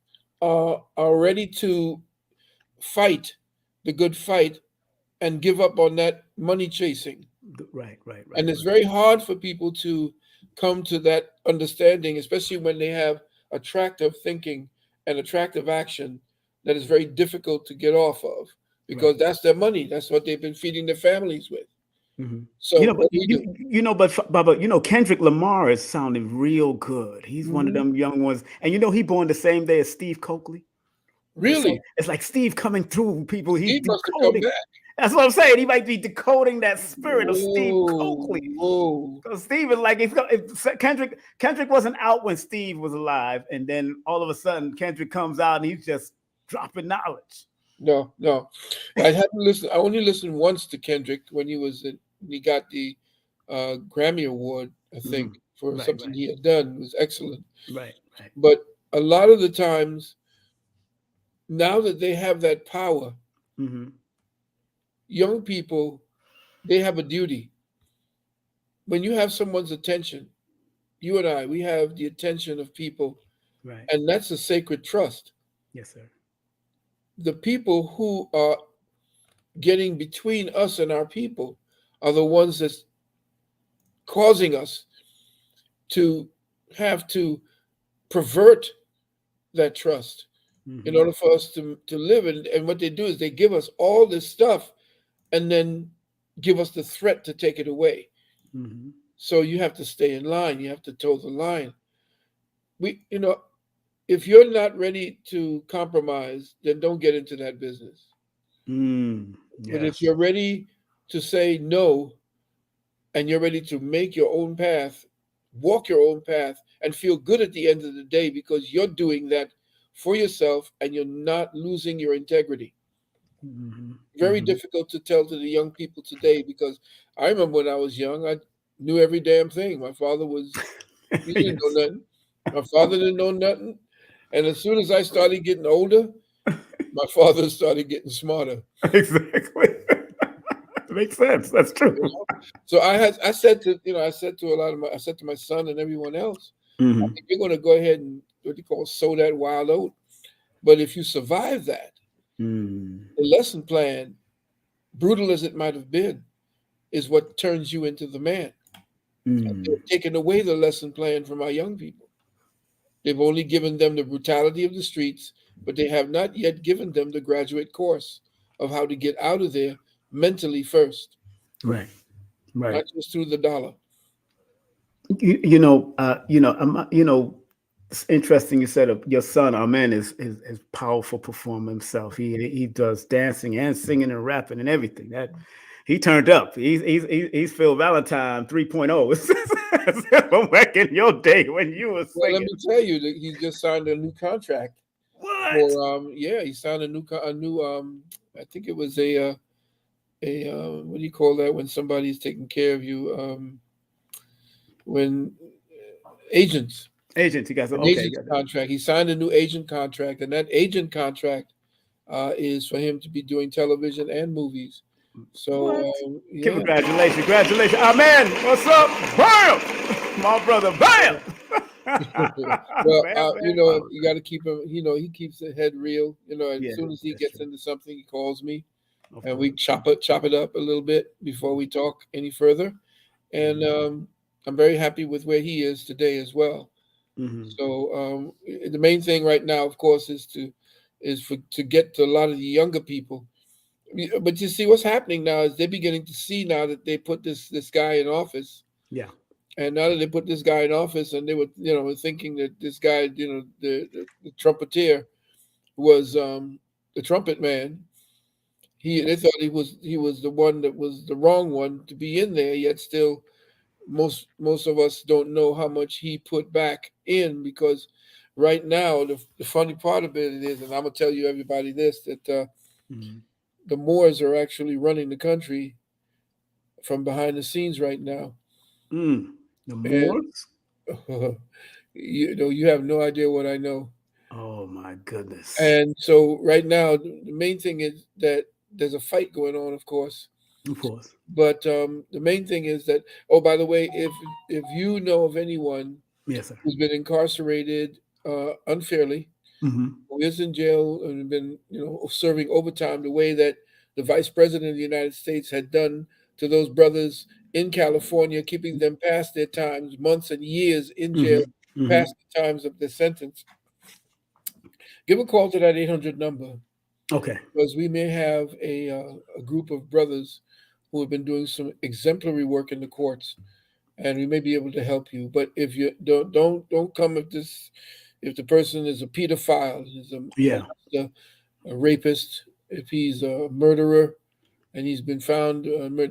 are ready to fight the good fight and give up on that money chasing. Right, right, right, And it's right. very hard for people to come to that understanding, especially when they have attractive thinking and attractive action that is very difficult to get off of Right. because that's their money. That's what they've been feeding their families with. Hmm. So But what do we do? Baba, Kendrick Lamar is sounding real good. He's one of Mhm. them young ones, and he born the same day as Steve Coakley. So Really? it's like Steve coming through people. He's Steve must have come decoding. back. That's what I'm saying. He might be decoding that spirit of Steve Whoa, Coakley. whoa. Because Steve is like, if Kendrick wasn't out when Steve was alive, and then all of a sudden Kendrick comes out and he's just dropping knowledge. No, no. I haven't listened. I only listened once to Kendrick when he got the Grammy Award, I think, Mhm. for Right, something right, he had done. It was excellent. right, right. But a lot of the times, now that they have that power, Mhm. young people, they have a duty. When you have someone's attention, you and I, we have the attention of people, Right. and that's a sacred trust. Yes, sir. The people who are getting between us and our people are the ones that's causing us to have to pervert that trust in Mhm. order for us to live. And what they do is they give us all this stuff and then give us the threat to take it away. Mhm. So you have to stay in line. You have to toe the line. You know, if you're not ready to compromise, then don't get into that business. But if Yes. you're ready to say no and you're ready to make your own path, walk your own path, and feel good at the end of the day because you're doing that for yourself and you're not losing your integrity. Mhm. Very Mhm. difficult to tell to the young people today because I remember when I was young, I knew every damn thing. My father was, he didn't know Yes. nothing. My father didn't know nothing. And as soon as I started getting older, my father started getting smarter. Exactly. Makes sense. That's You true. know? So I said to, I said to a lot of I said to my son and everyone else, Mhm. you're going to go ahead and what you call sow that wild oat. But if you survive that, Mm. the lesson plan, brutal as it might have been, is what turns you into the man. Mm. They've taken away the lesson plan from our young people. They've only given them the brutality of the streets, but they have not yet given them the graduate course of how to get out of there mentally first, Right. Right. not just through the dollar. It's interesting you said your son, our man, is powerful performer himself. He does dancing and singing and rapping and everything. That he turned up. He's Phil Valentine 3.0 from back in your day when you were Well, let singing. me tell you that he just signed a new contract What? for yeah, he signed a new I think it was a what do you call that when somebody's taking care of you when agents Agent, you guys. an Okay, agent's got that. contract. He signed a new agent contract, and that agent contract is for him to be doing television and movies. So What? yeah, Congratulations, congratulations. Ah man, what's up? Bam! My brother, bam! well, Bam, bam, you got to keep him. He keeps the head real. As yeah, soon as he that's gets true. into something, he calls me, Of and we course. chop it up a little bit before we talk any further. And Mhm. I'm very happy with where he is today as well. Mhm. So the main thing right now, of course, to get to a lot of the younger people. But you see, what's happening now is they're beginning to see now that they put this guy in office, Yeah. and now that they put this guy in office, and they were thinking that this guy, the trumpeter was the trumpet man. They thought he was the one that was the wrong one to be in there. Yet still, most of us don't know how much he put back in because right now the funny part of it is, and I'm gonna tell you everybody this that Mhm. the Moors are actually running the country from behind the scenes right now, Mm. The and Moors? you have no idea what I know. Oh my goodness. And so right now, the main thing is that there's a fight going on, of course. Of course. But the main thing is that, oh, by the way, if you know of anyone Yes, sir. who's been incarcerated unfairly, Hmm. who is in jail and been, serving overtime the way that the vice president of the United States had done to those brothers in California, keeping them past their times, months and years in jail, Hmm. Hmm. past the times of their sentence, give a call to that 800 number Okay. because we may have a group of brothers who have been doing some exemplary work in the courts, and we may be able to help you. But if you don't come if the person is a pedophile, is a Yeah. molester, a rapist, if he's a murderer and he's been found,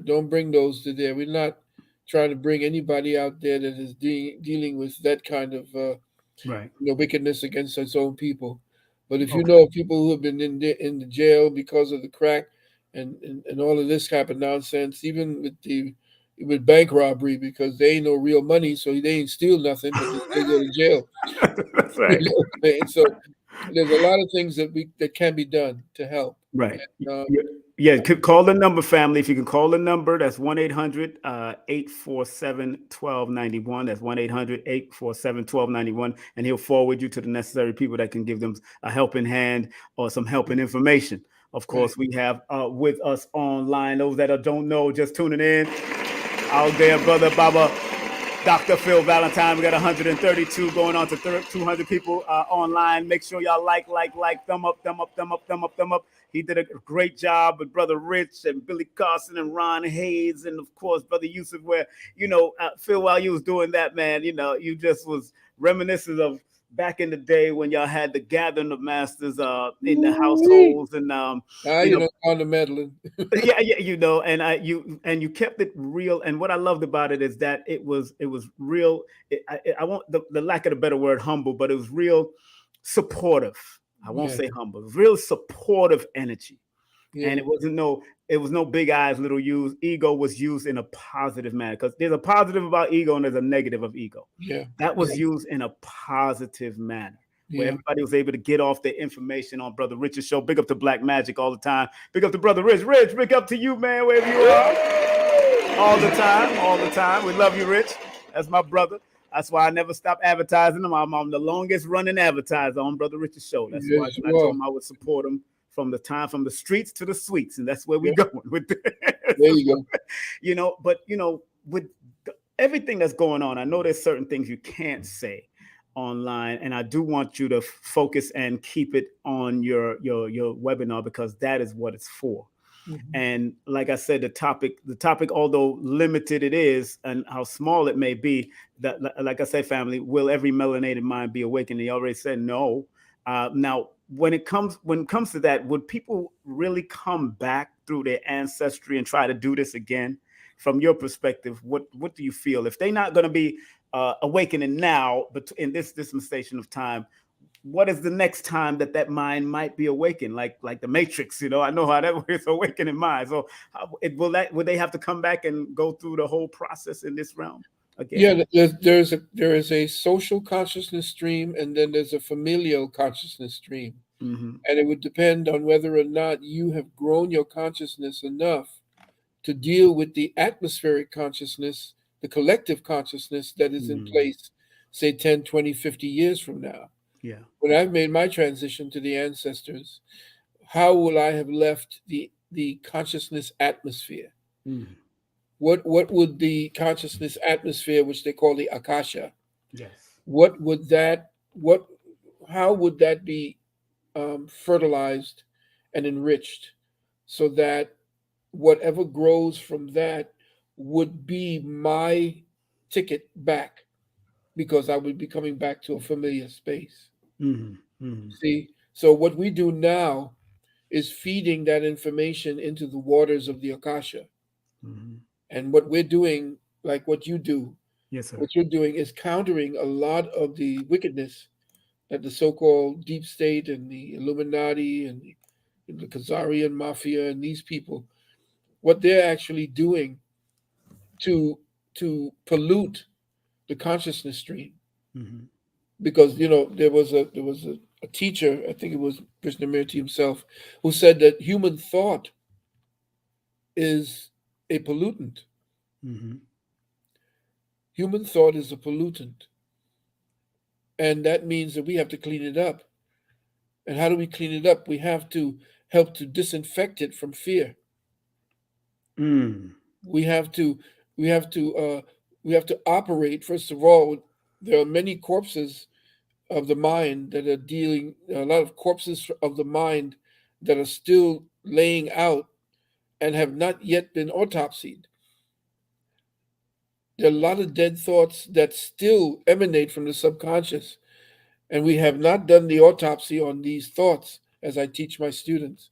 don't bring those to there. We're not trying to bring anybody out there that is dealing with that kind of Right. wickedness against its own people. But if you Okay. know of people who have been in the jail because of the crack and all of this type of nonsense, even with bank robbery, because they ain't no real money, so they ain't steal nothing, but they still go to jail. That's You right. know, and so there's a lot of things that can be done to help. Right. Um, Yeah, yeah, call the number, family. If you can call the number, that's 1-800 847 1291. That's 1-800 847 1291. And he'll forward you to the necessary people that can give them a helping hand or some helping information. Of right, course, we have with us online, those that don't know, just tuning in out there, brother Baba. Dr. Phil Valentine. We got 132 going on to 200 people online. Make sure y'all like, thumb up, thumb up, thumb up, thumb up, thumb up. He did a great job with Brother Rich and Billy Carson and Ron Hayes and of course Brother Yusuf. Where Phil, while you was doing that, man, you just was reminiscent of back in the day when y'all had the gathering of masters in the Ooh-wee. households and Ah, you you know know, on the meddling. yeah, yeah, you kept it real. And what I loved about it is that it was real. I want the lack of a better word, humble, but it was real supportive. I won't Yeah, say humble. It was real supportive energy, and yeah, it was no big eyes, little U's. Ego was used in a positive manner because there's a positive about ego and there's a negative of ego. yeah, That was yeah, used in a positive manner where yeah. everybody was able to get off their information on Brother Rich's show. Big up to Black Magic all the time. Big up to Brother Rich. Rich, big up to you, man, wherever you are. All the time, all the time. We love you, Rich. That's my brother. That's why I never stop advertising him. I'm the longest running advertiser on Brother Rich's show. That's why Yes, I you told are. him I would support him from the streets to the suites, and that's where we Yeah, going with there this. you go. But with everything that's going on, I know there's certain things you can't say online, and I do want you to focus and keep it on your webinar because that is what it's for. Mhm. And like I said, the topic, although limited it is and how small it may be, that like I said, family, will every melanated mind be awakened? He already said no. Now, when it comes to that, would people really come back through their ancestry and try to do this again? From your perspective, what do you feel if they're not going to be awakening now, but in this dispensation of time? What is the next time that mind might be awakened, like the Matrix? I know how that is awakening mind. So would they have to come back and go through the whole process in this realm Yeah, again? there is a social consciousness stream, and then there's a familial consciousness stream, Hmm. and it would depend on whether or not you have grown your consciousness enough to deal with the atmospheric consciousness, the collective consciousness that is in Mm. place, say 10, 20, 50 years from now. Yeah. When I've made my transition to the ancestors, how will I have left the consciousness atmosphere? Mm. What would the consciousness atmosphere, which they call the akasha, Yes. what would that what how would that be fertilized and enriched so that whatever grows from that would be my ticket back, because I would be coming back to a familiar space. Hmm. Hmm. See, so what we do now is feeding that information into the waters of the akasha. Hmm. And what we're doing, like what you do, Yes, sir. what you're doing is countering a lot of the wickedness that the so-called deep state and the Illuminati and the Khazarian mafia and these people, what they're actually doing to pollute the consciousness stream. Hmm. Because there was a teacher, I think it was Krishnamurti himself, who said that human thought is a pollutant. Hmm. Human thought is a pollutant, and that means that we have to clean it up. And how do we clean it up? We have to help to disinfect it from fear. Mm. We have to we have to we have to operate. First of all, there are many corpses of the mind that are dealing a lot of corpses of the mind that are still laying out and have not yet been autopsied. There are a lot of dead thoughts that still emanate from the subconscious, and we have not done the autopsy on these thoughts, as I teach my students.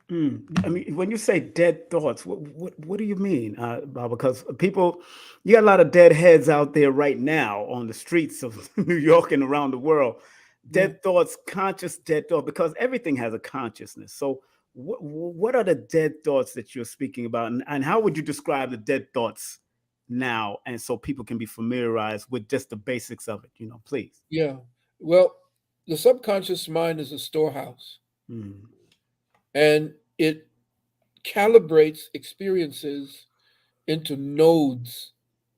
Mm. I mean, when you say dead thoughts, what do you mean? Bob? Because you got a lot of dead heads out there right now on the streets of New York and around the world. Yeah. Dead thoughts, conscious dead thought, because everything has a consciousness. So, what are the dead thoughts that you're speaking about, and how would you describe the dead thoughts now, and so people can be familiarized with just the basics of it? Please. Yeah. Well, the subconscious mind is a storehouse, Mm, and it calibrates experiences into nodes,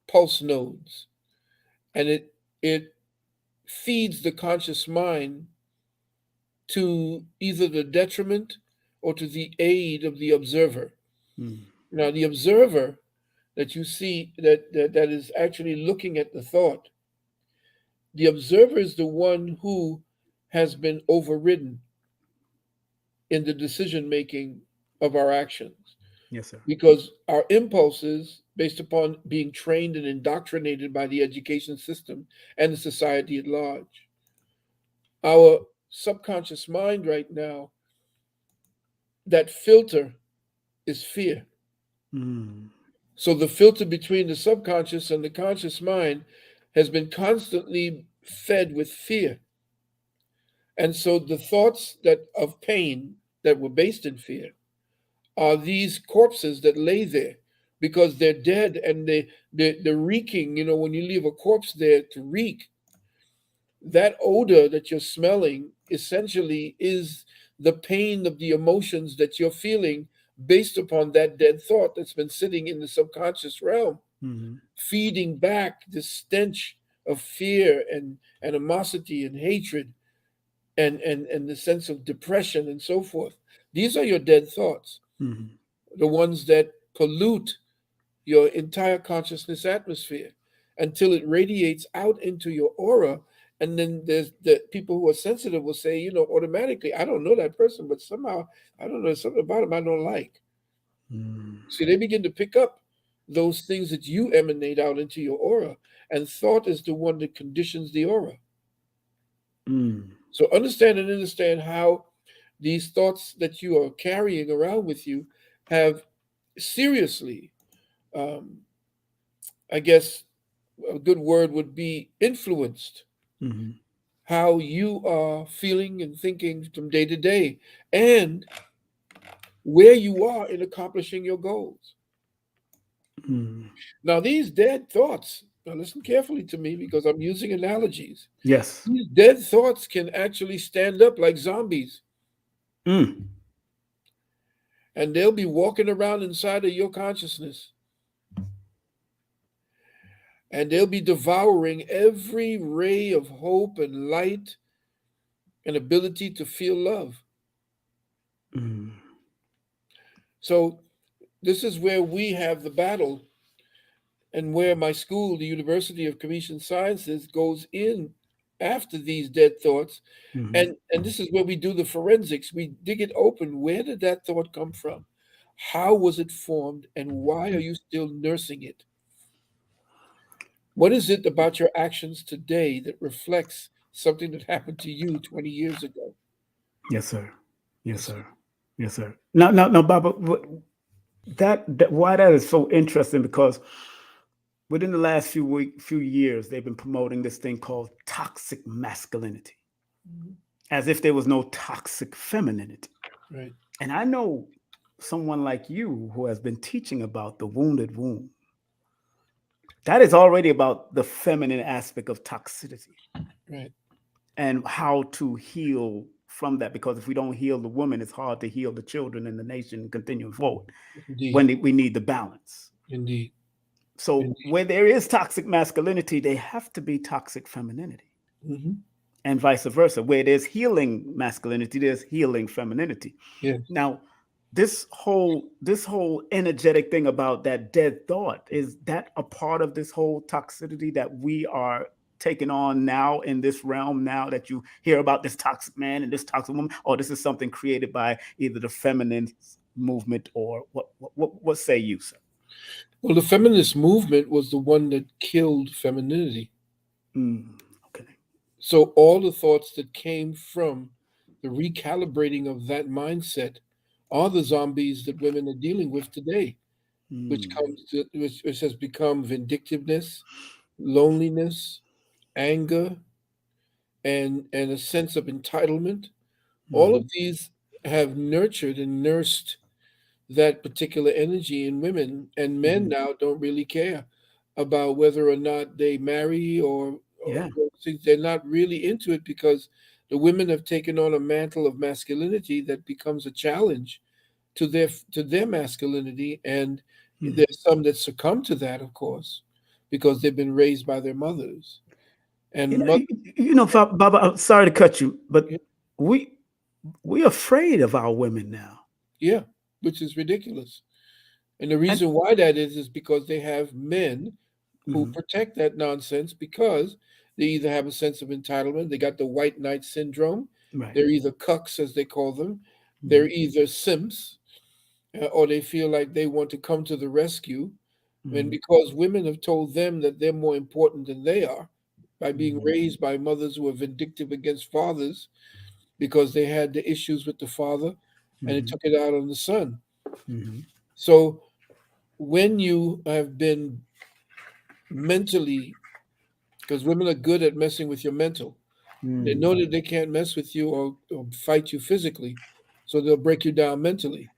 pulse nodes, and it feeds the conscious mind to either the detriment or to the aid of the observer. mm, Now, the observer that you see that is actually looking at the thought, the observer is the one who has been overridden in the decision making of our actions yes, sir. because our impulses, based upon being trained and indoctrinated by the education system and the society at large, our subconscious mind right now, that filter is fear. Mm, So the filter between the subconscious and the conscious mind has been constantly fed with fear. And so the thoughts that of pain that were based in fear are these corpses that lay there because they're dead and they're reeking. When you leave a corpse there to reek, that odor that you're smelling essentially is the pain of the emotions that you're feeling based upon that dead thought that's been sitting in the subconscious realm, mm, feeding back the stench of fear and animosity and hatred and the sense of depression and so forth. These are your dead thoughts, mm, the ones that pollute your entire consciousness atmosphere until it radiates out into your aura. And then there's the people who are sensitive will say, automatically, I don't know that person, but somehow, I don't know, there's something about him I don't like. mm, See, they begin to pick up those things that you emanate out into your aura. And thought is the one that conditions the aura. mm, So understand how these thoughts that you are carrying around with you have seriously, um, I guess a good word would be influenced mm, how you are feeling and thinking from day to day and where you are in accomplishing your goals. mm. Now, these dead thoughts, now listen carefully to me because I'm using analogies. Yes. These dead thoughts can actually stand up like zombies Mm, and they'll be walking around inside of your consciousness and they'll be devouring every ray of hope and light and ability to feel love. mm, So, this is where we have the battle and where my school, the University of Commission Sciences, goes in after these dead thoughts. mm. And this is where we do the forensics. We dig it open. Where did that thought come from? How was it formed? And why are you still nursing it? What is it about your actions today that reflects something that happened to you 20 years ago? Yes, sir. You Yes, see? sir. Yes, sir. Now, Baba, that why that is so interesting, because within the last few years, they've been promoting this thing called toxic masculinity, Mhm. as if there was no toxic femininity. Right. And I know someone like you who has been teaching about the wounded womb. That is already about the feminine aspect of toxicity Right. and how to heal from that. Because if we don't heal the woman, it's hard to heal the children and the nation continuing forward Indeed. when we need the balance. Indeed. So Indeed. where there is toxic masculinity, they have to be toxic femininity, Hmm. and vice versa. Where there's healing masculinity, there's healing femininity. Yes. Now, this whole energetic thing about that dead thought, is that a part of this whole toxicity that we are taking on now in this realm, now that you hear about this toxic man and this toxic woman, or this is something created by either the feminine movement, or what say you, sir? Well, the feminist movement was the one that killed femininity. Mm, okay. So all the thoughts that came from the recalibrating of that mindset are the zombies that women are dealing with today, Mm, which has become vindictiveness, loneliness, anger, and a sense of entitlement. All of Mhm. these have nurtured and nursed that particular energy in women, and men Mhm. now don't really care about whether or not they marry or Yeah. those things. They're not really into it because the women have taken on a mantle of masculinity that becomes a challenge to their masculinity, and Mhm. there's some that succumb to that, of course, because they've been raised by their mothers You and know, mother. Baba, I'm sorry to cut you, but Yeah, we we're afraid of our women now. yeah, which is ridiculous. And the And reason why that is because they have men who mhm, protect that nonsense because they either have a sense of entitlement, they got the white knight syndrome, right. they're either cucks, as they call them, they're Mhm, either simps, or they feel like they want to come to the rescue. And mhm, because women have told them that they're more important than they are by being mhm, raised by mothers who are vindictive against fathers because they had the issues with the father and it mhm, took it out on the son. mhm, So when you have been mentally, because women are good at messing with your mental, they mm, know that they can't mess with you or fight you physically, so they'll break you down mentally.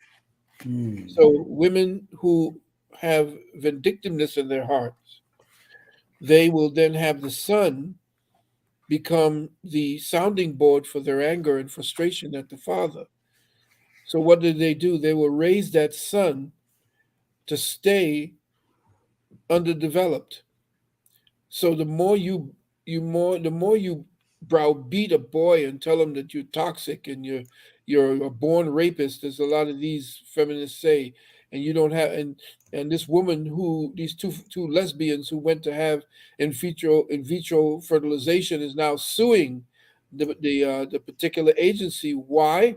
mm, So women who have vindictiveness in their hearts, they will then have the son become the sounding board for their anger and frustration at the father. So what do? They will raise that son to stay underdeveloped. So the more you browbeat a boy and tell him that you're toxic and you're a born rapist, as a lot of these feminists say, and you don't have and this woman who these two lesbians who went to have in vitro fertilization is now suing the particular agency. Why?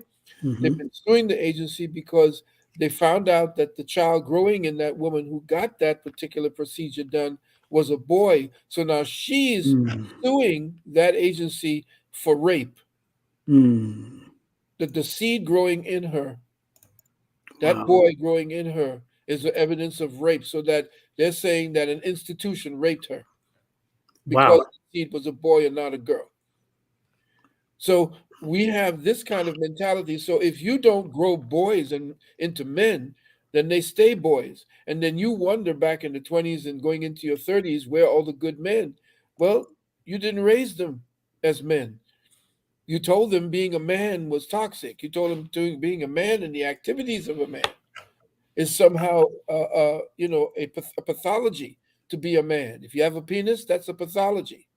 They've mhm, been suing the agency because they found out that the child growing in that woman who got that particular procedure done was a boy. So now she's mm. suing that agency for rape. Mm. That the seed growing in her, that Wow. boy growing in her, is the evidence of rape. So that they're saying that an institution raped her because Wow. the seed was a boy and not a girl. So we have this kind of mentality. So if you don't grow boys and into men, then they stay boys. And then you wonder back in the 20s and going into your 30s, where are all the good men? Well, you didn't raise them as men. You told them being a man was toxic. You told them being a man and the activities of a man is somehow, a pathology to be a man. If you have a penis, that's a pathology.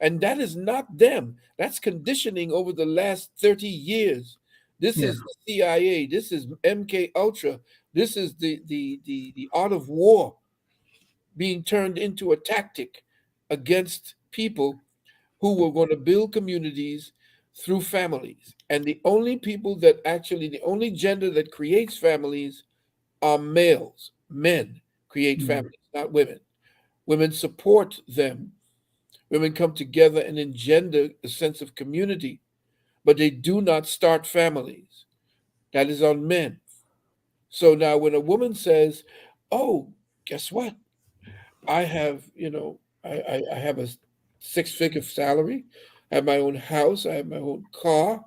And that is not them. That's conditioning over the last 30 years. This Yeah. is the CIA. This is MK Ultra. This is the art of war being turned into a tactic against people who were going to build communities through families. And the only gender that creates families are males. Men create Mm. families, not women. Women support them. Women come together and engender a sense of community, but they do not start families. That is on men. So now when a woman says, "Oh, guess what? I have, I have a six-figure salary, I have my own house, I have my own car,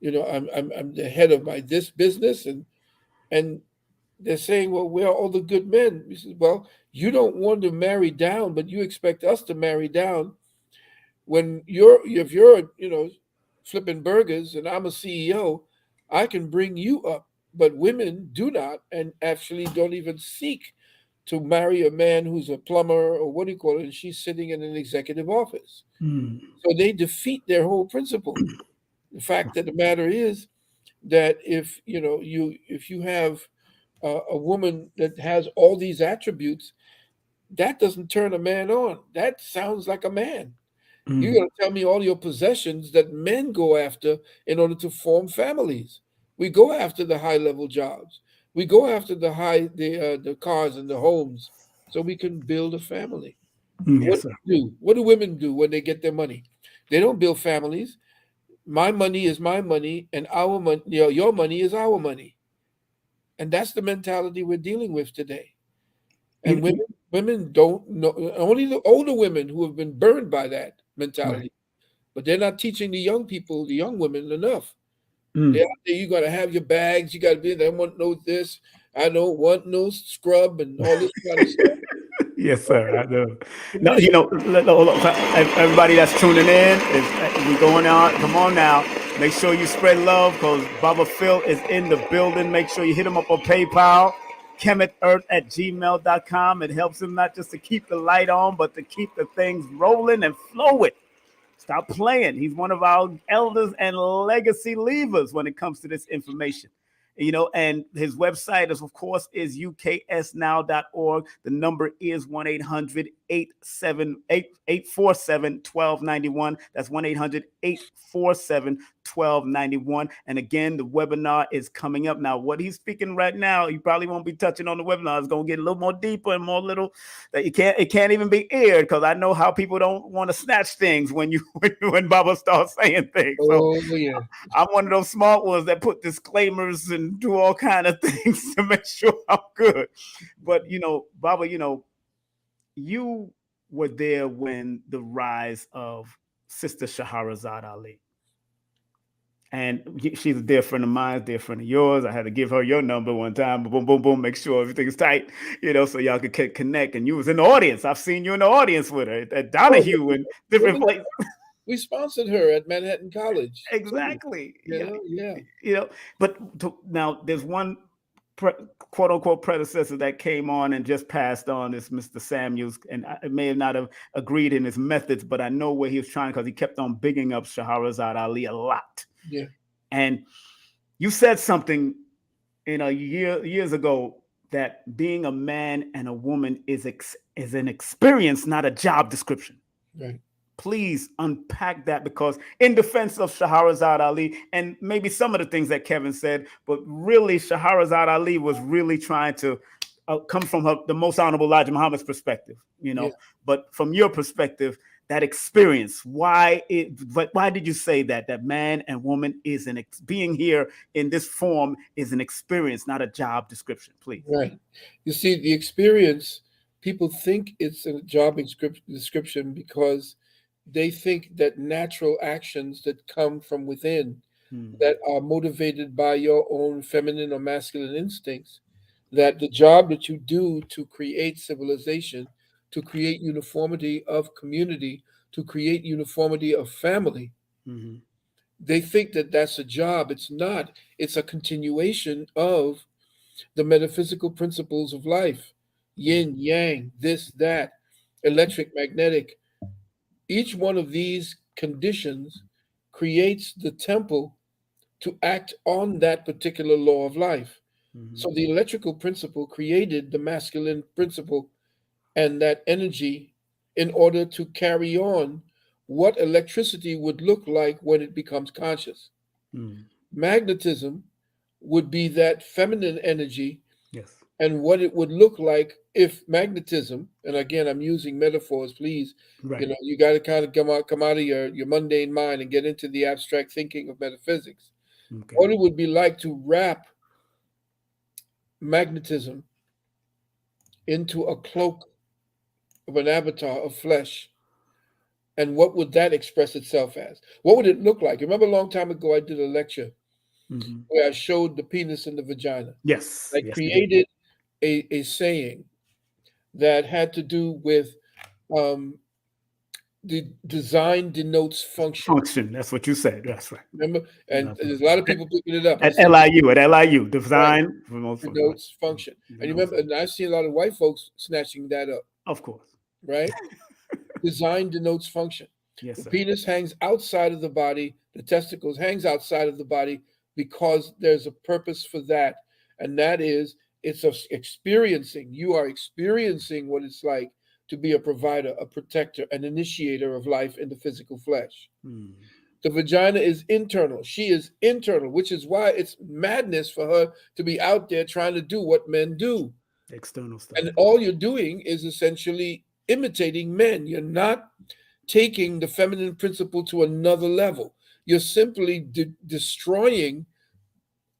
I'm the head of my this business," and they're saying, "Well, where are all the good men?" He says, "Well, you don't want to marry down, but you expect us to marry down when if you're flipping burgers and I'm a CEO, I can bring you up, but women do not and actually don't even seek to marry a man who's a plumber or what do you call it, and she's sitting in an executive office. Mm. So they defeat their whole principle. The fact of the matter is that if you have a woman that has all these attributes, that doesn't turn a man on. That sounds like a man. You're Mm. going to tell me all your possessions that men go after in order to form families. We go after the high level jobs. We go after the cars and the homes so we can build a family. Mm. What Yes, sir. do we do? What do women do when they get their money? They don't build families. My money is my money, and our money, your money is our money, and that's the mentality we're dealing with today. And You, women don't know. Only the older women who have been burned by that right. mentality but they're not teaching the young people, the young women enough. They're Mm. out there, you got to have your bags, you got to be, I want no this, I don't want no scrub and all this kind of stuff. Yes, sir. I do. No, Condition. everybody that's tuning in, is we going out. Come on now. Make sure you spread love because Baba Phil is in the building. Make sure you hit him up on PayPal, chemetearth@gmail.com. It helps him not just to keep the light on, but to keep the things rolling and flowing. Stop playing. He's one of our elders and legacy leavers when it comes to this information. And his website is, of course, is uksnow.org. The number is 1-800-847-1291. That's 1-800-847-1291. And again, the webinar is coming up. Now, what he's speaking right now, he probably won't be touching on the webinar. It's going to get a little more deeper and more little that it can't even be aired because I know how people don't want to snatch things when when Baba starts saying things. So Oh, yeah. I'm one of those smart ones that put disclaimers and do all kind of things to make sure I'm good. But Baba, you were there when the rise of Sister Shahrazad Ali. And she's a dear friend of mine, dear friend of yours. I had to give her your number one time. Boom, boom, boom. Make sure everything's tight, so y'all could connect. And you was in the audience. I've seen you in the audience with her at Oh, Donahue and different places. we sponsored her at Manhattan College. Exactly. Yeah. But now there's one quote unquote predecessor that came on and just passed on, is Mr. Samuels, and I may not have agreed in his methods, but I know where he was trying because he kept on bigging up Shahrazad Ali a lot. Yeah. And you said something, years ago, that being a man and a woman is an experience, not a job description. Right. Please unpack that, because in defense of Shahrazad Ali and maybe some of the things that Kevin said, but really Shahrazad Ali was really trying to come from the most honorable Elijah Muhammad's perspective, Yeah. But from your perspective, that experience, why did you say that man and woman is being here in this form is an experience, not a job description, please? Right. You see, the experience, people think it's a job description because they think that natural actions that come from within, that are motivated by your own feminine or masculine instincts, that the job that you do to create civilization, to create uniformity of community, to create uniformity of family, Mm-hmm. they think that that's a job. It's not. It's a continuation of the metaphysical principles of life: yin, yang, this, that, electric, magnetic. Each one of these conditions creates the temple to act on that particular law of life. Mm-hmm. So the electrical principle created the masculine principle and that energy in order to carry on what electricity would look like when it becomes conscious. Mm. Magnetism would be that feminine energy, Yes. and what it would look like if magnetism, and again I'm using metaphors, please, Right. you got to kind of come out of your mundane mind and get into the abstract thinking of metaphysics. Okay. What it would be like to wrap magnetism into a cloak of an avatar of flesh, and what would that express itself as? What would it look like? Remember a long time ago I did a lecture Mm-hmm. where I showed the penis and the vagina. Yes. I Yes, we did. created a saying that had to do with um, the design denotes function. Function. That's what you said. That's right. Remember? And That's there's a lot of people picking it up. I at said, LIU, right, design for most folks. Right. denotes function. And you remember, and I see a lot of white folks snatching that up, Of course. right? Design denotes function. Yes, The sir. penis hangs outside of the body, the testicles hangs outside of the body because there's a purpose for that. And that is, it's experiencing. You are experiencing what it's like to be a provider, a protector, an initiator of life in the physical flesh. Mm. The vagina is internal. She is internal, which is why it's madness for her to be out there trying to do what men do. External stuff. And all you're doing is essentially imitating men. You're not taking the feminine principle to another level. You're simply destroying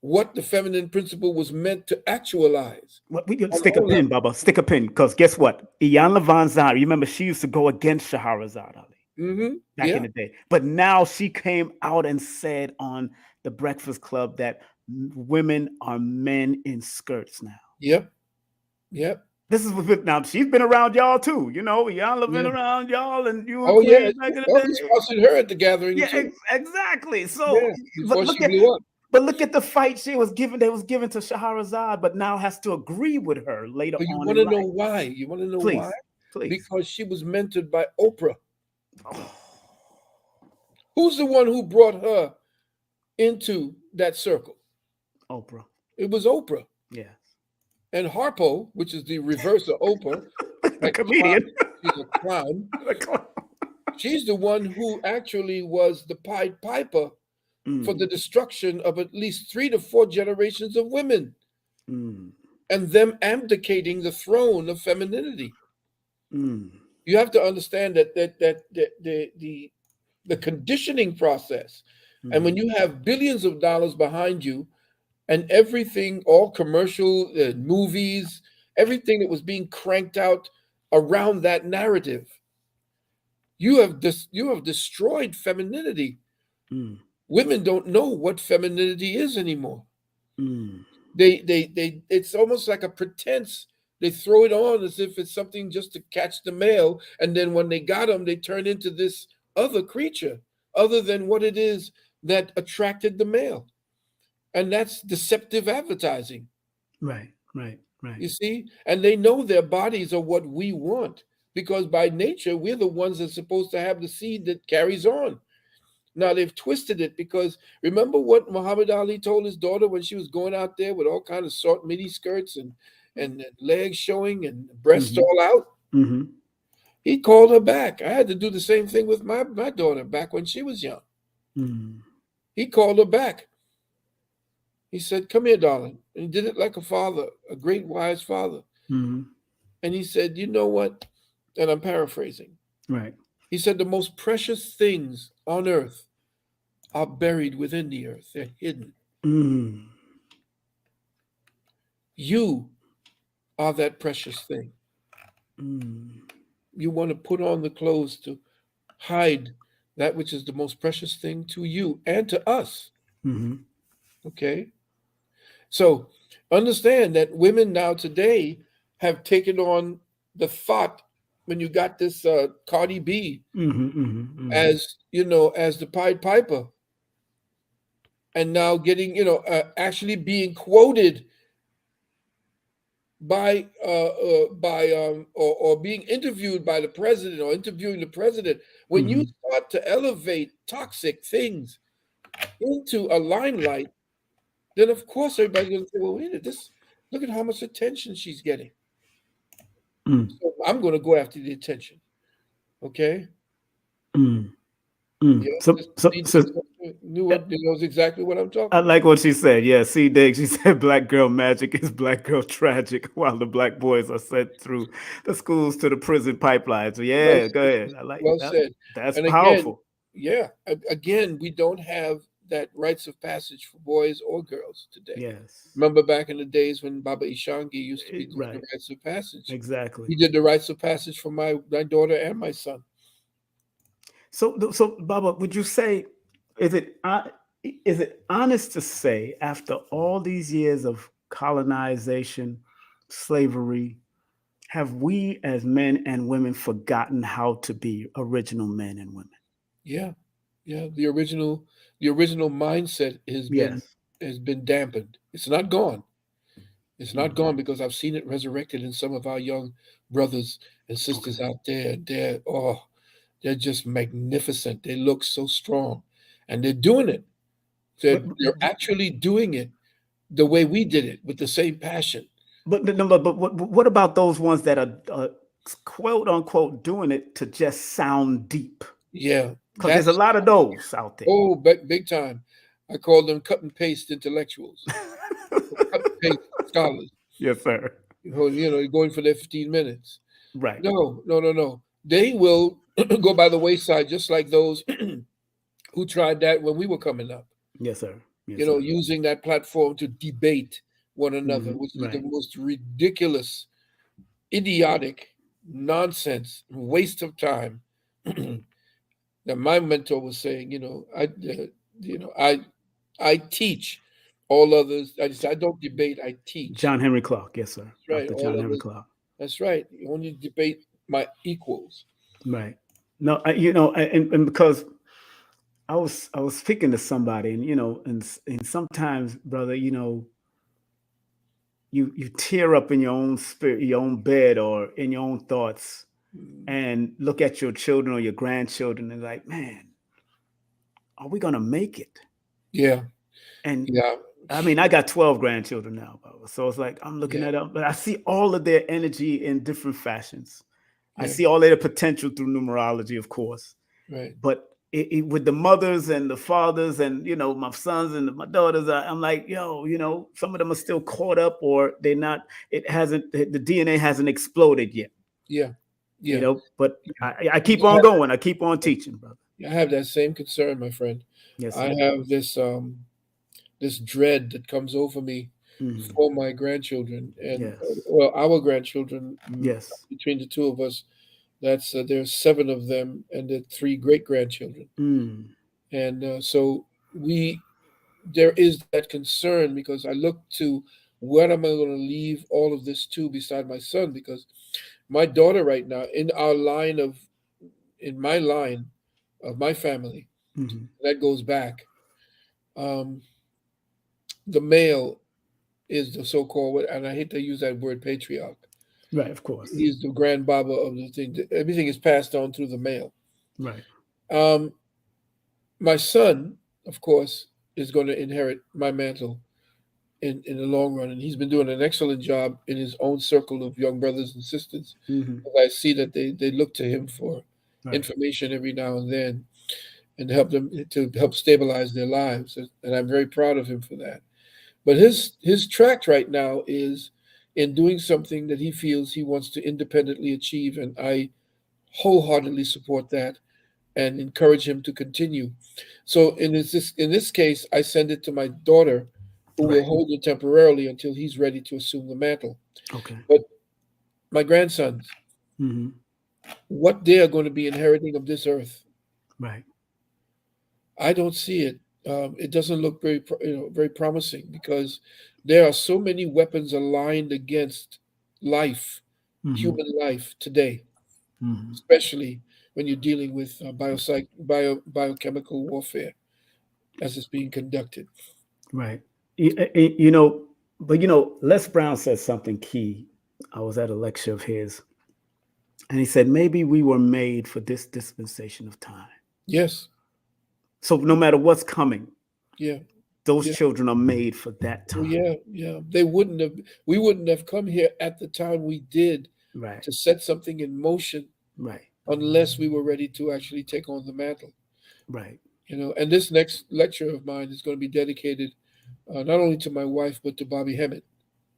what the feminine principle was meant to actualize. We could On stick a all pin, levels. Baba. Stick a pin, because guess what? Iyanla Vanzant, remember, she used to go against Shahrazad Ali. back in Yeah. the day. But now she came out and said on the Breakfast Club that women are men in skirts now. Yep. Yep. This is what now she's been around y'all too. You know, y'all have been Yeah. around y'all, and you and Oh yeah. Queen back in the Oh, we day. sponsored her at the gathering Yeah, too. exactly. So, Yeah. but Before look she at blew up. but look at the fight she was given. They was given to Shahrazad, but now has to agree with her later But you on want in to know life. why? You want to know why? Please, please. Because she was mentored by Oprah. Oh, Who's the one who brought her into that circle? Oprah. It was Oprah. Yes. And Harpo, which is the reverse of Oprah, The like a clown. comedian. She's a clown. The clown. She's the one who actually was the Pied Piper for Mm, the destruction of at least 3 to 4 generations of women mm, and them abdicating the throne of femininity. mm, You have to understand the conditioning process. And when mm, you have billions of dollars behind you and everything, all commercial movies, everything that was being cranked out around that narrative, you have destroyed femininity. mm, Women don't know what femininity is anymore. mm, They it's almost like a pretense. They throw it on as if it's something just to catch the male, and then when they got them, they turn into this other creature, other than what it is that attracted the male. And that's deceptive advertising. right, right, right. You see? And they know their bodies are what we want because by nature, we're the ones that's supposed to have the seed that carries on. Now they've twisted it because remember what Muhammad Ali told his daughter when she was going out there with all kind of short mini skirts and legs showing and breasts Mm-hmm, all out? mm-hmm, He called her back. I had to do the same thing with my daughter back when she was young. mm, He called her back. He said, "Come here, darling." And he did it like a father, a great wise father. mm-hmm, And he said, "You know what?" And I'm paraphrasing. right. He said, "The most precious things on earth are buried within the earth. They're hidden. Mm, You are that precious thing. mm, You want to put on the clothes to hide that which is the most precious thing to you and to us." mm-hmm, Okay? So understand that women now today have taken on the thought when you got this Cardi B mm-hmm, mm-hmm, mm-hmm, as, as the Pied Piper and now getting, actually being quoted or being interviewed by the president or interviewing the president. When you mm-hmm, start to elevate toxic things into a limelight, then of course everybody's going to say, well, wait a minute, this, look at how much attention she's getting. mm, So I'm going to go after the attention. Okay. mm, mm. Yeah, So, Sister so, C so knows exactly what I'm I talking about. like what she said. Yeah, C. Dig. She said black girl magic is black girl tragic while the black boys are sent through the schools to the prison pipeline. So Well yeah, go said, ahead. I sister. like Well that. said. That's And again, powerful. yeah, again, we don't have that rites of passage for boys or girls today. Yes. Remember back in the days when Baba Ishangi used to be doing the Right. rites of passage. Exactly. He did the rites of passage for my daughter and my son. So Baba, would you say is it is it honest to say after all these years of colonization, slavery, have we as men and women forgotten how to be original men and women? Yeah, yeah. The original mindset Yes. has been dampened. It's not gone. It's not Mm. gone because I've seen it resurrected in some of our young brothers and Okay. sisters out there. They're just magnificent. They look so strong, and they're doing it. But They're actually doing it the way we did it with the same passion. but what about those ones that are quote unquote doing it to just sound deep? Yeah, Because there's a that's lot of those out there. big time. I call them cut and paste intellectuals, cut and paste scholars. Yes, sir. Going for their 15 minutes. Right. No, no, no, no. They will go by the wayside, just like those who tried that when we were coming up. Yes, sir. Yes, sir. Using that platform to debate one another, Mhm. which is the Right. most ridiculous, idiotic nonsense, waste of time. Now, my mentor was saying, you know, I teach. All others, I just I don't debate. I teach. John Henry Clark, yes, sir. That's right. Dr. All John Henry others. Clark. That's right. You only debate my equals. Right. No, and because I was speaking to somebody, and and sometimes, brother, you tear up in your own spirit, your own bed, or in your own thoughts, Mm, and look at your children or your grandchildren, and like, man, are we gonna make it? yeah. And Yeah. I mean, I got 12 grandchildren now, brother. So it's like I'm looking Yeah. at them, but I see all of their energy in different fashions. I Yeah. see all of their potential through numerology, of course. Right. But with the mothers and the fathers and my sons and my daughters, I'm like, yo, some of them are still caught up, or they're not. It hasn't. The DNA hasn't exploded yet. Yeah. Yeah. But Yeah. I keep I on have, going. I keep on teaching, brother. I have that same concern, my friend. Yes, I sir. have this dread that comes over me Hmm. for my grandchildren and Yes. well, our grandchildren. Yes. Between the two of us, that's there's seven of them, and the three great grandchildren, Mm. and so we there is that concern because I look to what am I going to leave all of this to beside my son, because my daughter right now in my line of my family Hmm. that goes back, um, the male is the so-called, and I hate to use that word, patriarch. Right. Of course. He's the grandbaba of the thing. Everything is passed on through the male. Right. Um, my son, of course, is going to inherit my mantle in the long run, and he's been doing an excellent job in his own circle of young brothers and sisters. Hmm. I see that they look to him for Right. information every now and then, and to help stabilize their lives, and I'm very proud of him for that. But his track right now is in doing something that he feels he wants to independently achieve, and I wholeheartedly support that and encourage him to continue. So in this case, I send it to my daughter, who will Right. hold it temporarily until he's ready to assume the mantle. Okay. But my grandsons, Hmm. what they are going to be inheriting of this earth, Right. I don't see it. It doesn't look very promising, because there are so many weapons aligned against life, Hmm. human life today, Hmm. especially when you're dealing with biochemical warfare as it's being conducted. Right. But Les Brown said something key. I was at a lecture of his, and he said maybe we were made for this dispensation of time. Yes. So no matter what's coming, Yeah. those Yeah. children are made for that Well, time. yeah. Yeah. We wouldn't have come here at the time we did Right. to set something in motion Right. unless we were ready to actually take on the mantle. Right. And this next lecture of mine is going to be dedicated not only to my wife but to Bobby Hemmett,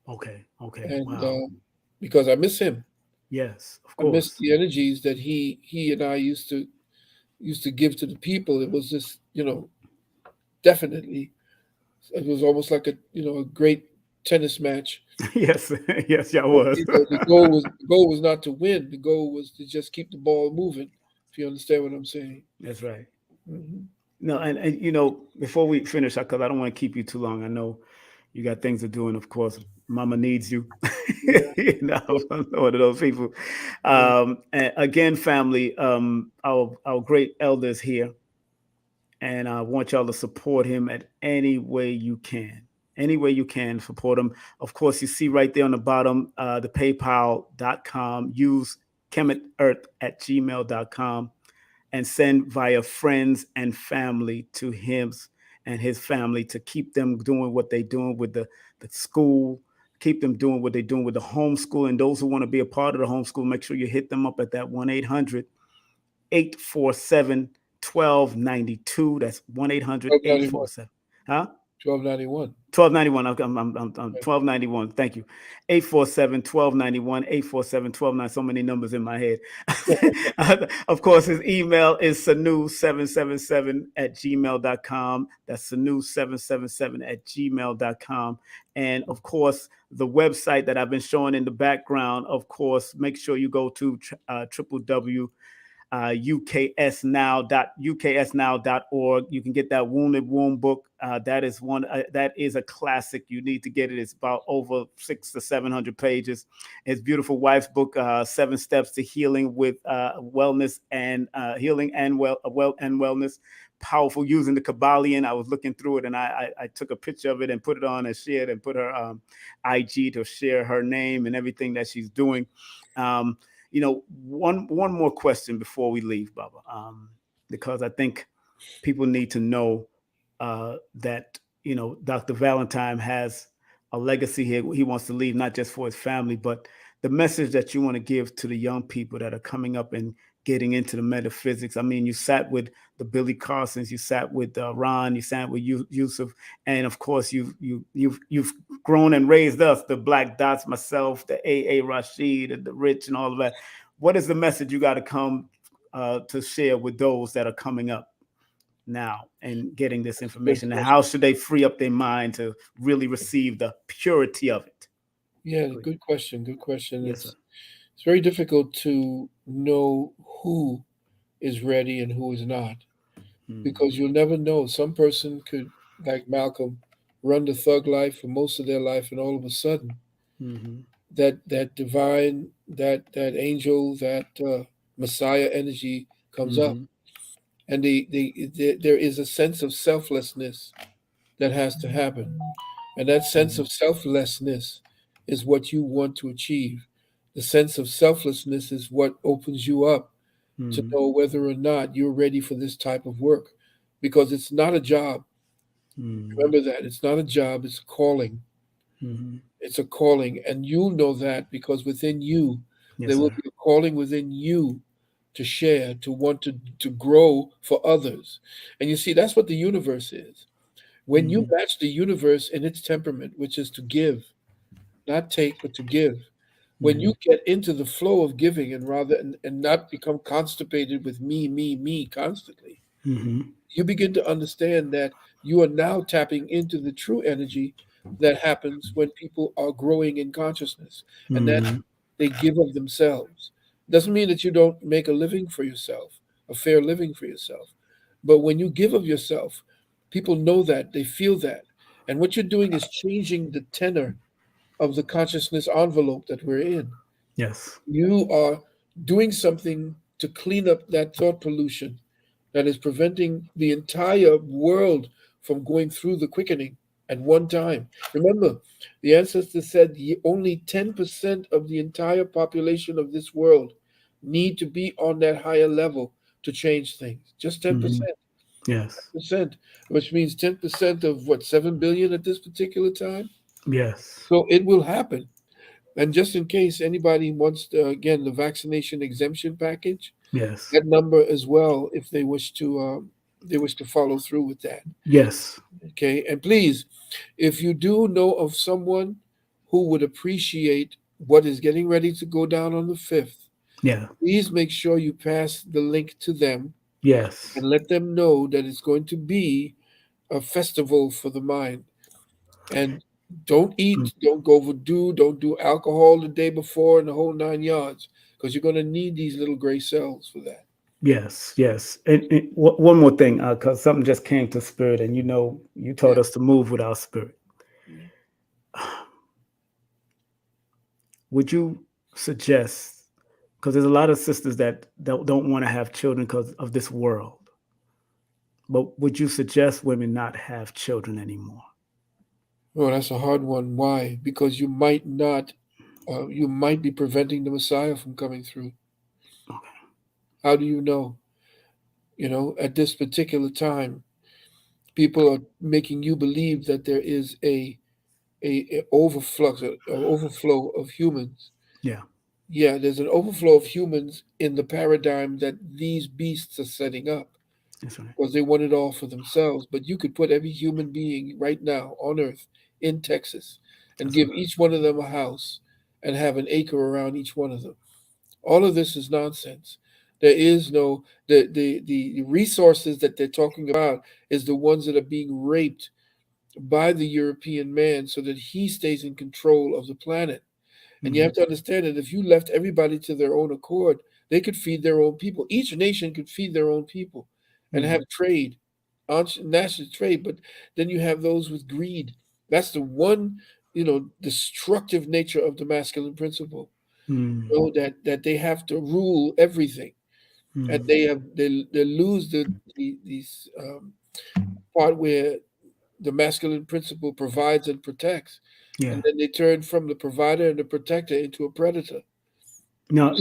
Okay. Okay. and Wow. because I miss him. Yes. Of I miss course. the energies that he and I used to give to the people. It was just, definitely, it was almost like a great tennis match. Yes. Yes. Yeah. I But, was. the goal was not to win. The goal was to just keep the ball moving. If you understand what I'm saying. That's right. Hmm. No, and before we finish, because I don't want to keep you too long. I know you got things to do, and of course, Mama needs you. Yeah, yeah, I'm one of those people. yeah. And again, family, our great elders here, and I want y'all to support him at any way you can. Any way you can support him. Of course, you see right there on the bottom, the paypal.com. Use kemetearth@gmail.com and send via friends and family to him and his family to keep them doing what they're doing with the school, keep them doing what they're doing with the homeschool. And those who want to be a part of the homeschool, make sure you hit them up at that 1-800-847-1292. That's 1-800 1291. 847. Huh? 1291. 1291. I'm 1291. Thank you. 847-1291. 847-1291. So many numbers in my head. Of course, his email is sanu777@gmail.com. That's sanu777@gmail.com. And of course, the website that I've been showing in the background, of course, make sure you go to www uksnow.org. You can get that Wounded Womb book. That is one. That is a classic. You need to get it. It's about over 600 to 700 pages. It's beautiful wife's book, 7 Steps to Healing with Wellness and Healing and Wellness. Powerful using the Kabbalion. I was looking through it and I took a picture of it and put it on and shared and put her IG to share her name and everything that she's doing. Um, one more question before we leave, Baba, because I think people need to know that Dr. Valentine has a legacy here. He wants to leave not just for his family, but the message that you want to give to the young people that are coming up and getting into the metaphysics. I mean, you sat with the Billy Carsons, you sat with Ron, you sat with Yusuf, and of course you've grown and raised us, the Black Dots, myself, the A Rashid, and the Rich, and all of that. What is the message you got to come to share with those that are coming up now and getting this Good information? And question. how should they free up their mind to really receive the purity of it? Yeah, Go ahead. good question. Good question. Yes, sir. It's very difficult to know who is ready and who is not Mm-hmm. because you'll never know. Some person could, like Malcolm, run the thug life for most of their life, and all of a sudden, Mm-hmm. that divine, that angel, that Messiah energy comes up, Mm-hmm. and there is a sense of selflessness that has to happen. And that sense Mm-hmm. of selflessness is what you want to achieve. The sense of selflessness is what opens you up to Mm-hmm. know whether or not you're ready for this type of work. Because it's not a job. Mm-hmm. Remember that. It's not a job, it's a calling. Mm-hmm. It's a calling. And you'll know that because within you, Yes, there will sir. be a calling within you to share, to want to grow for others. And you see, that's what the universe is. When you Mm-hmm. match the universe in its temperament, which is to give, not take, but to give. When Mm-hmm. you get into the flow of giving and not become constipated with me constantly, Mm-hmm. you begin to understand that you are now tapping into the true energy that happens when people are growing in consciousness, and that Mm-hmm. they give of themselves. Doesn't mean that you don't make a living for yourself, a fair living for yourself. But when you give of yourself, people know that, they feel that. And what you're doing is changing the tenor of the consciousness envelope that we're in. Yes. You are doing something to clean up that thought pollution that is preventing the entire world from going through the quickening at one time. Remember, the ancestors said only 10% of the entire population of this world need to be on that higher level to change things. Just Mm-hmm. 10%. Yes. 10%, which means 10% of what, 7 billion at this particular time? Yes. So it will happen. And just in case anybody wants to, again, the vaccination exemption package, Yes. that number as well, if they wish to follow through with that. Yes. Okay, and please, if you do know of someone who would appreciate what is getting ready to go down on the 5th, Yeah. please make sure you pass the link to them Yes. and let them know that it's going to be a festival for the mind. And don't Mm. eat, don't go overdo, don't do alcohol the day before and the whole 9 yards, because you're going to need these little gray cells for that. Yes. Yes. And one more thing, because something just came to spirit, and you Yeah. told us to move with our spirit. Yeah. Would you suggest, because there's a lot of sisters that don't want to have children because of this world, but would you suggest women not have children anymore? Oh, that's a hard one. Why? Because you might be preventing the Messiah from coming through. Okay. How do you know? At this particular time, people are making you believe that there is a overflow of humans. Yeah. Yeah, there's an overflow of humans in the paradigm that these beasts are setting up That's right. because they want it all for themselves. But you could put every human being right now on Earth in Texas and That's give right. each one of them a house and have an acre around each one of them. All of this is nonsense. There is no the resources that they're talking about is the ones that are being raped by the European man so that he stays in control of the planet. And you Mm-hmm. have to understand that if you left everybody to their own accord, they could feed their own people. Each nation could feed their own people and Mm, have trade, national trade. But then you have those with greed. That's the one, destructive nature of the masculine principle. mm, That they have to rule everything, and mm. they lose these part where the masculine principle provides and protects, and Yeah. then they turn from the provider and the protector into a predator. No,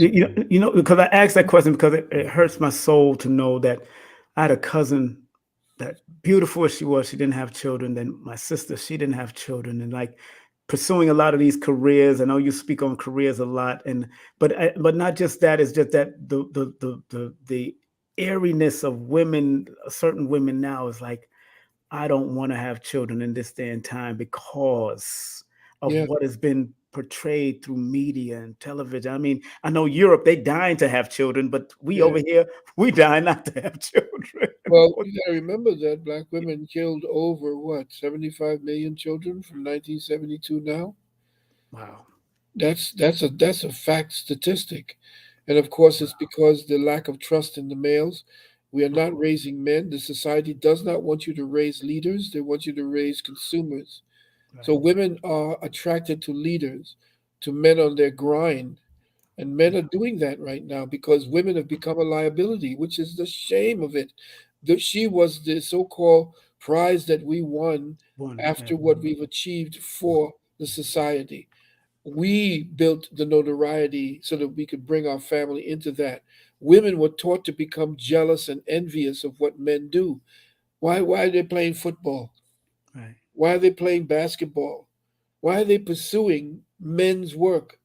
because I asked that question because it hurts my soul to know that I had a cousin that beautiful as she was, she didn't have children. Then my sister, she didn't have children, and like pursuing a lot of these careers. I know you speak on careers a lot, and but not just that. It's just that the airiness of women, certain women now is like I don't want to have children in this day and time because of Yeah, what has been portrayed through media and television. I mean, I know Europe, they dying to have children, but we yeah. over here, we dying not to have children. Well, you got to remember that black women killed over what 75 million children from 1972 now. Wow. That's a fact statistic, and of course it's because the lack of trust in the males. We are Of not course. raising men. The society does not want you to raise leaders. They want you to raise consumers. So Right. women are attracted to leaders, to men on their grind. And men are doing that right now because women have become a liability, which is the shame of it. She was the so called prize that we won One. Yeah. after what we've achieved for the society. We built the notoriety so that we could bring our family into that. Women were taught to become jealous and envious of what men do. Why are they playing football? Right. Why are they playing basketball? Why are they pursuing men's work?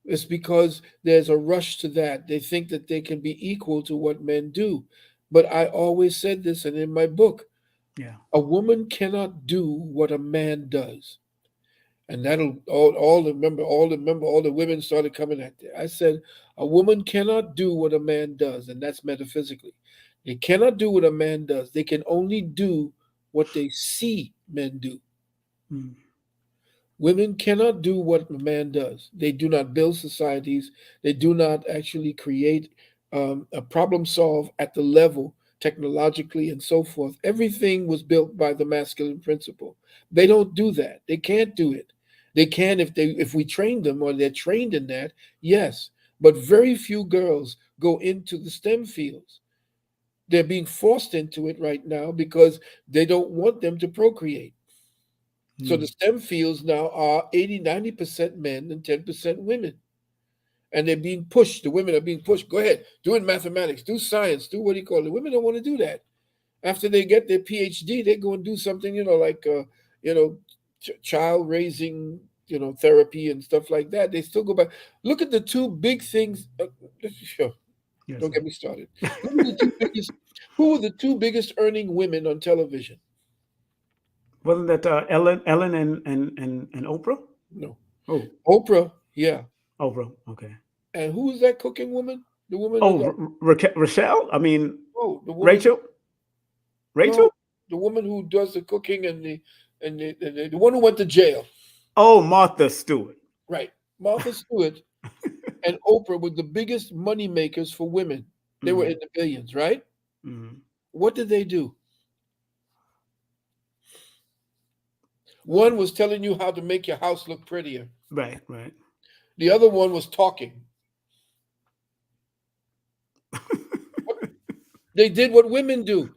It's because there's a rush to that. They think that they can be equal to what men do. But I always said this, and in my book, Yeah. a woman cannot do what a man does. And that'll all the women started coming at it. I said, a woman cannot do what a man does, and that's metaphysically. They cannot do what a man does. They can only do what they see men do. Mm, Women cannot do what a man does. They do not build societies. They do not actually create a problem solve at the level technologically and so forth. Everything was built by the masculine principle. They don't do that. They can't do it. They can if we train them or they're trained in that, yes. But very few girls go into the STEM fields. They're being forced into it right now because they don't want them to procreate. So the mm. STEM fields now are 80, 90% men and 10% women. And they're being pushed. The women are being pushed. Go ahead, do it mathematics, do science, do what do you call it. Women don't want to do that. After they get their PhD, they go and do something, like, you know, child raising, therapy and stuff like that. They still go back. Look at the two big things. Sure, Yes, don't sir. get me started. Look at the two biggest. Who were the two biggest earning women on television? Wasn't that Ellen and Oprah? No, Oh, Oprah. Yeah, Oprah. Okay. and who is that cooking woman? The woman Oh, that Rochelle. I mean, oh, the woman Rachel. no, Rachel. the woman who does the cooking and the one who went to jail. Oh, Martha Stewart. Right. Martha Stewart and Oprah were the biggest money makers for women. They were Mm, in the billions, right? mm. What did they do? One was telling you how to make your house look prettier. Right, right. The other one was talking. They did what women do.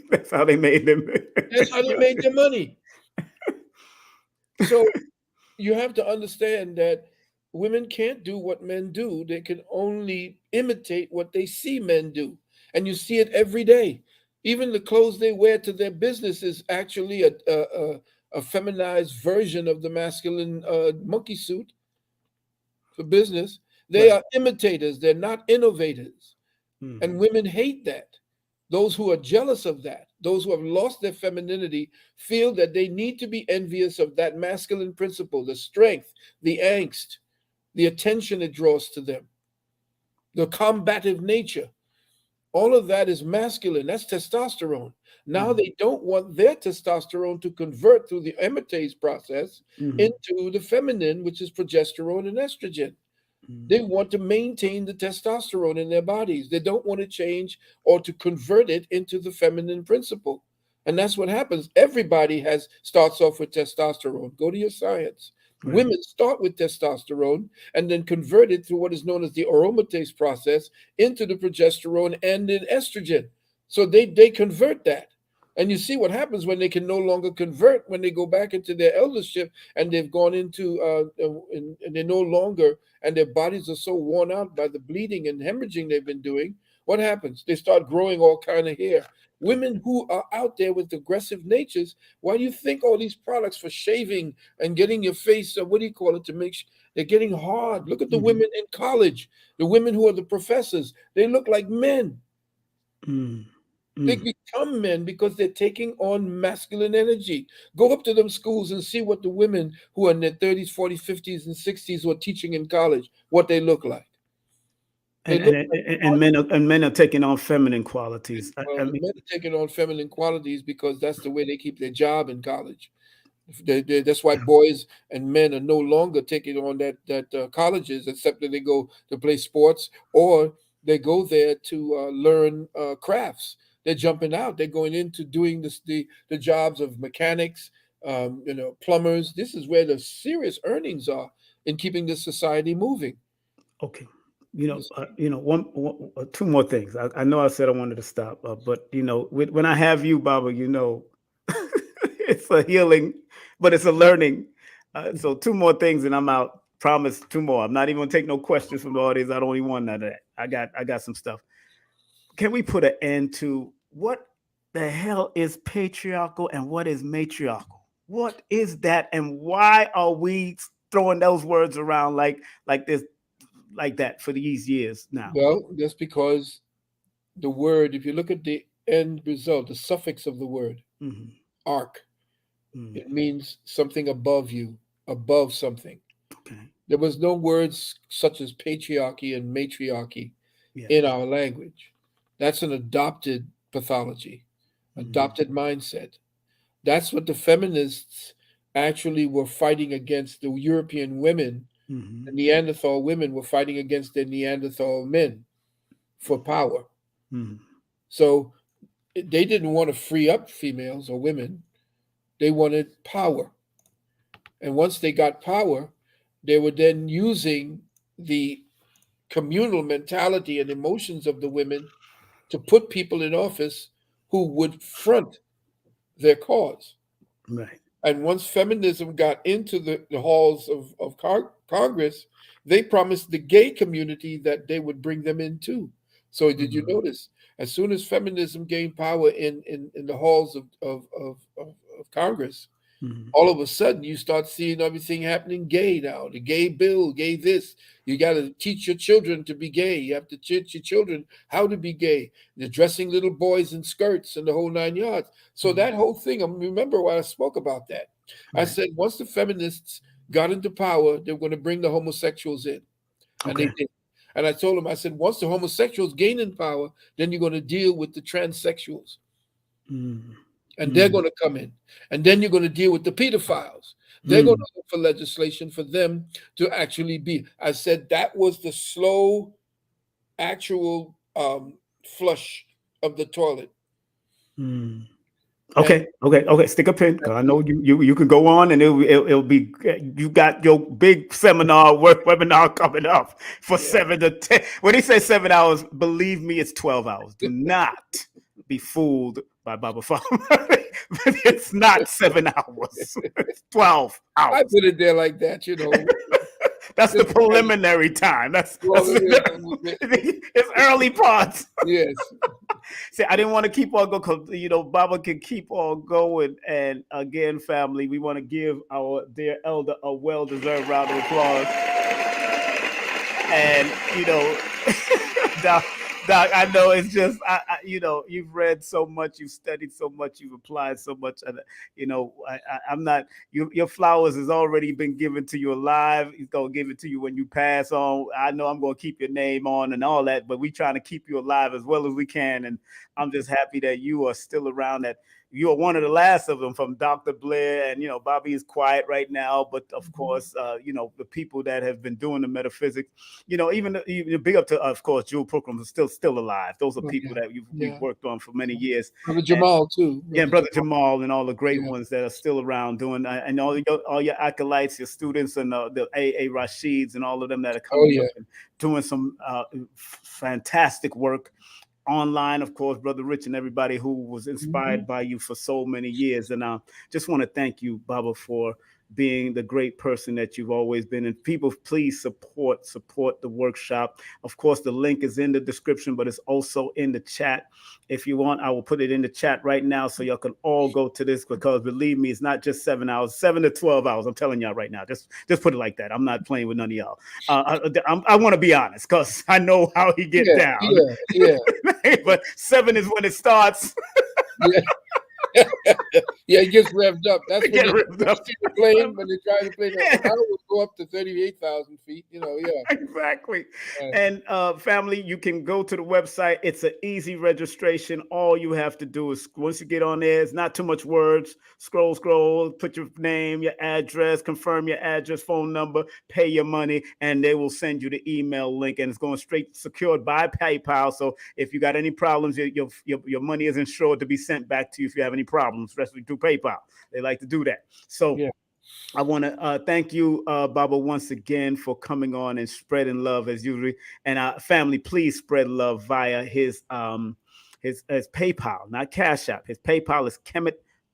That's how they made them. That's how they made their money. So you have to understand that women can't do what men do. They can only imitate what they see men do. And you see it every day. Even the clothes they wear to their business is actually a feminized version of the masculine monkey suit for business. They Right. are imitators, they're not innovators. And Hmm. women hate that. Those who are jealous of that, those who have lost their femininity, feel that they need to be envious of that masculine principle, the strength, the angst, the attention it draws to them, the combative nature. All of that is masculine. That's testosterone. Now Hmm. they don't want their testosterone to convert through the emitase process Hmm. into the feminine, which is progesterone and estrogen. They want to maintain the testosterone in their bodies. They don't want to change or to convert it into the feminine principle. And that's what happens. Everybody has starts off with testosterone. Go to your science. Right. Women start with testosterone and then convert it through what is known as the aromatase process into the progesterone and then estrogen. So they convert that. And you see what happens when they can no longer convert, when they go back into their eldership and they've gone into, and they no longer, and their bodies are so worn out by the bleeding and hemorrhaging they've been doing. What happens? They start growing all kind of hair. Women who are out there with aggressive natures, why do you think all these products for shaving and getting your face, what do you call it, to make they're getting hard? Look at the Mm-hmm. women in college, the women who are the professors. They look like men. Mm. They Mm. become men because they're taking on masculine energy. Go up to them schools and see what the women who are in their 30s, 40s, 50s, and 60s who are teaching in college, what they look like. They And, look and like and men are taking on feminine qualities. I well, the mean, men are taking on feminine qualities because that's the way they keep their job in college. That's why boys and men are no longer taking on that colleges, except that they go to play sports or they go there to learn crafts. They're jumping out. They're going into doing the jobs of mechanics, plumbers. This is where the serious earnings are in keeping this society moving. okay. You see? Two more things. I know I said I wanted to stop, but when I have you, Baba, it's a healing, but it's a learning. So two more things, and I'm out. Promise, two more. I'm not even gonna take no questions from the audience. I don't even want none of that. I got some stuff. Can we put an end to what the hell is patriarchal and what is matriarchal? What is that, and why are we throwing those words around like this, like that for these years now? Well, that's because the word, if you look at the end result, the suffix of the word, Mm-hmm. arc, Mm. it means something above you, above something. Okay. There was no words such as patriarchy and matriarchy Yeah. in our language. That's an adopted pathology, Mm-hmm. adopted mindset. That's what the feminists actually were fighting against the European women. Mm-hmm. The Neanderthal women were fighting against the Neanderthal men for power. Mm-hmm. So they didn't want to free up females or women, they wanted power. And once they got power, they were then using the communal mentality and emotions of the women to put people in office who would front their cause. Right. And once feminism got into the halls of Congress, they promised the gay community that they would bring them in too. So did you Mm-hmm. notice? As soon as feminism gained power in the halls of Congress, Mm-hmm. all of a sudden you start seeing everything happening gay now. The gay bill, gay this. You got to teach your children to be gay. You have to teach your children how to be gay. They're dressing little boys in skirts and the whole nine yards. So Mm-hmm. that whole thing, I remember when I spoke about that. I Right. said once the feminists got into power, they were going to bring the homosexuals in. And they Okay. did. And I told them, I said, once the homosexuals gain in power, then you're going to deal with the transsexuals and they're Mm-hmm. going to come in. And then you're going to deal with the pedophiles. They're going Mm-hmm. to look for legislation for them to actually be. I said that was the slow, actual flush of the toilet. Mm-hmm. And Okay. Stick a pin, because I know you can go on, and it'll be, you got your big seminar webinar coming up for yeah, 7 to 10. When he says 7 hours, believe me, it's 12 hours. Do not be fooled by Baba Farmer. It's not 7 hours. It's 12 I hours. put it there like that, That's the just to kind of preliminary time. roll it in a little bit. It's early parts. Yes. See, I didn't want to keep on going because Baba can keep on going. And again, family, we want to give our dear elder a well-deserved round of applause. And Doc, I know it's just you've read so much, you've studied so much, you've applied so much. And, I'm not, your flowers has already been given to you alive. He's going to give it to you when you pass on. I know I'm going to keep your name on and all that, but we trying to keep you alive as well as we can. And I'm just happy that you are still around, that you are one of the last of them, from Dr. Blair. And, Bobby is quiet right now, but of course, the people that have been doing the metaphysics, even big up to, of course, Jewel Program is still alive. Those are Oh, people yeah, that we've yeah. worked on for many years. Brother And Jamal too. yeah, Brother Jamal and all the great Yeah. ones that are still around doing, and all your acolytes, your students, and the A Rashids and all of them that are Oh coming yeah. up and doing some fantastic work online. Of course, Brother Rich and everybody who was inspired by you for so many years. And I just want to thank you, Baba, for being the great person that you've always been. And people, please support the workshop. Of course, the link is in the description, but it's also in the chat. If you want, I will put it in the chat right now so y'all can all go to this, because believe me, it's not just 7 hours, 7 to 12 hours. I'm telling y'all right now. Just put it like that. I'm not playing with none of y'all. I want to be honest, because I know how he get Yeah, down. yeah. But 7 is when it starts. Yeah. Yeah, it gets revved up. That's when Get they ripped up. see the plane, when they try to plane. Yeah. Now it will go up to 38,000 feet. Yeah. Exactly. Right. And family, you can go to the website. It's an easy registration. All you have to do is, once you get on there, it's not too much words. Scroll, put your name, your address, confirm your address, phone number, pay your money, and they will send you the email link. And it's going straight, secured by PayPal. So if you got any problems, your money is insured to be sent back to you if you have any problems, especially through PayPal. They like to do that. So Yeah. I want to thank you, Baba, once again for coming on and spreading love as usual. And family, please spread love via his PayPal, not Cash App. His PayPal is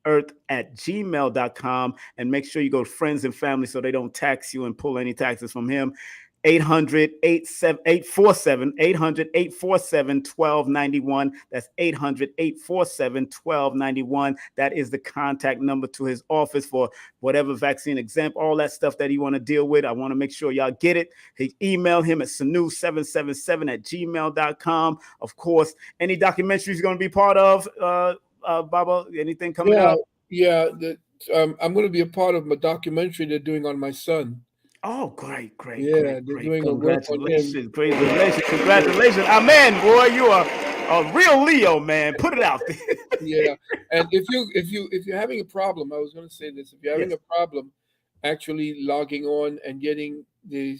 kemetearth@gmail.com. And make sure you go to friends and family so they don't tax you and pull any taxes from him. 800-847-1291. That's 800-847-1291. That is the contact number to his office for whatever vaccine exam, all that stuff that he want to deal with. I want to make sure y'all get it. He email him at sanu777@gmail.com. Of course, any documentaries going to be part of, Baba? Anything coming Yeah. up? Yeah. I'm going to be a part of a documentary they're doing on my son. Oh, great. Yeah, they're doing a work on him. Congratulations. Amen, boy. You are a real Leo, man. Put it out there. Yeah. And if you're having a problem, I was going to say this. If you're having a problem actually logging on and getting the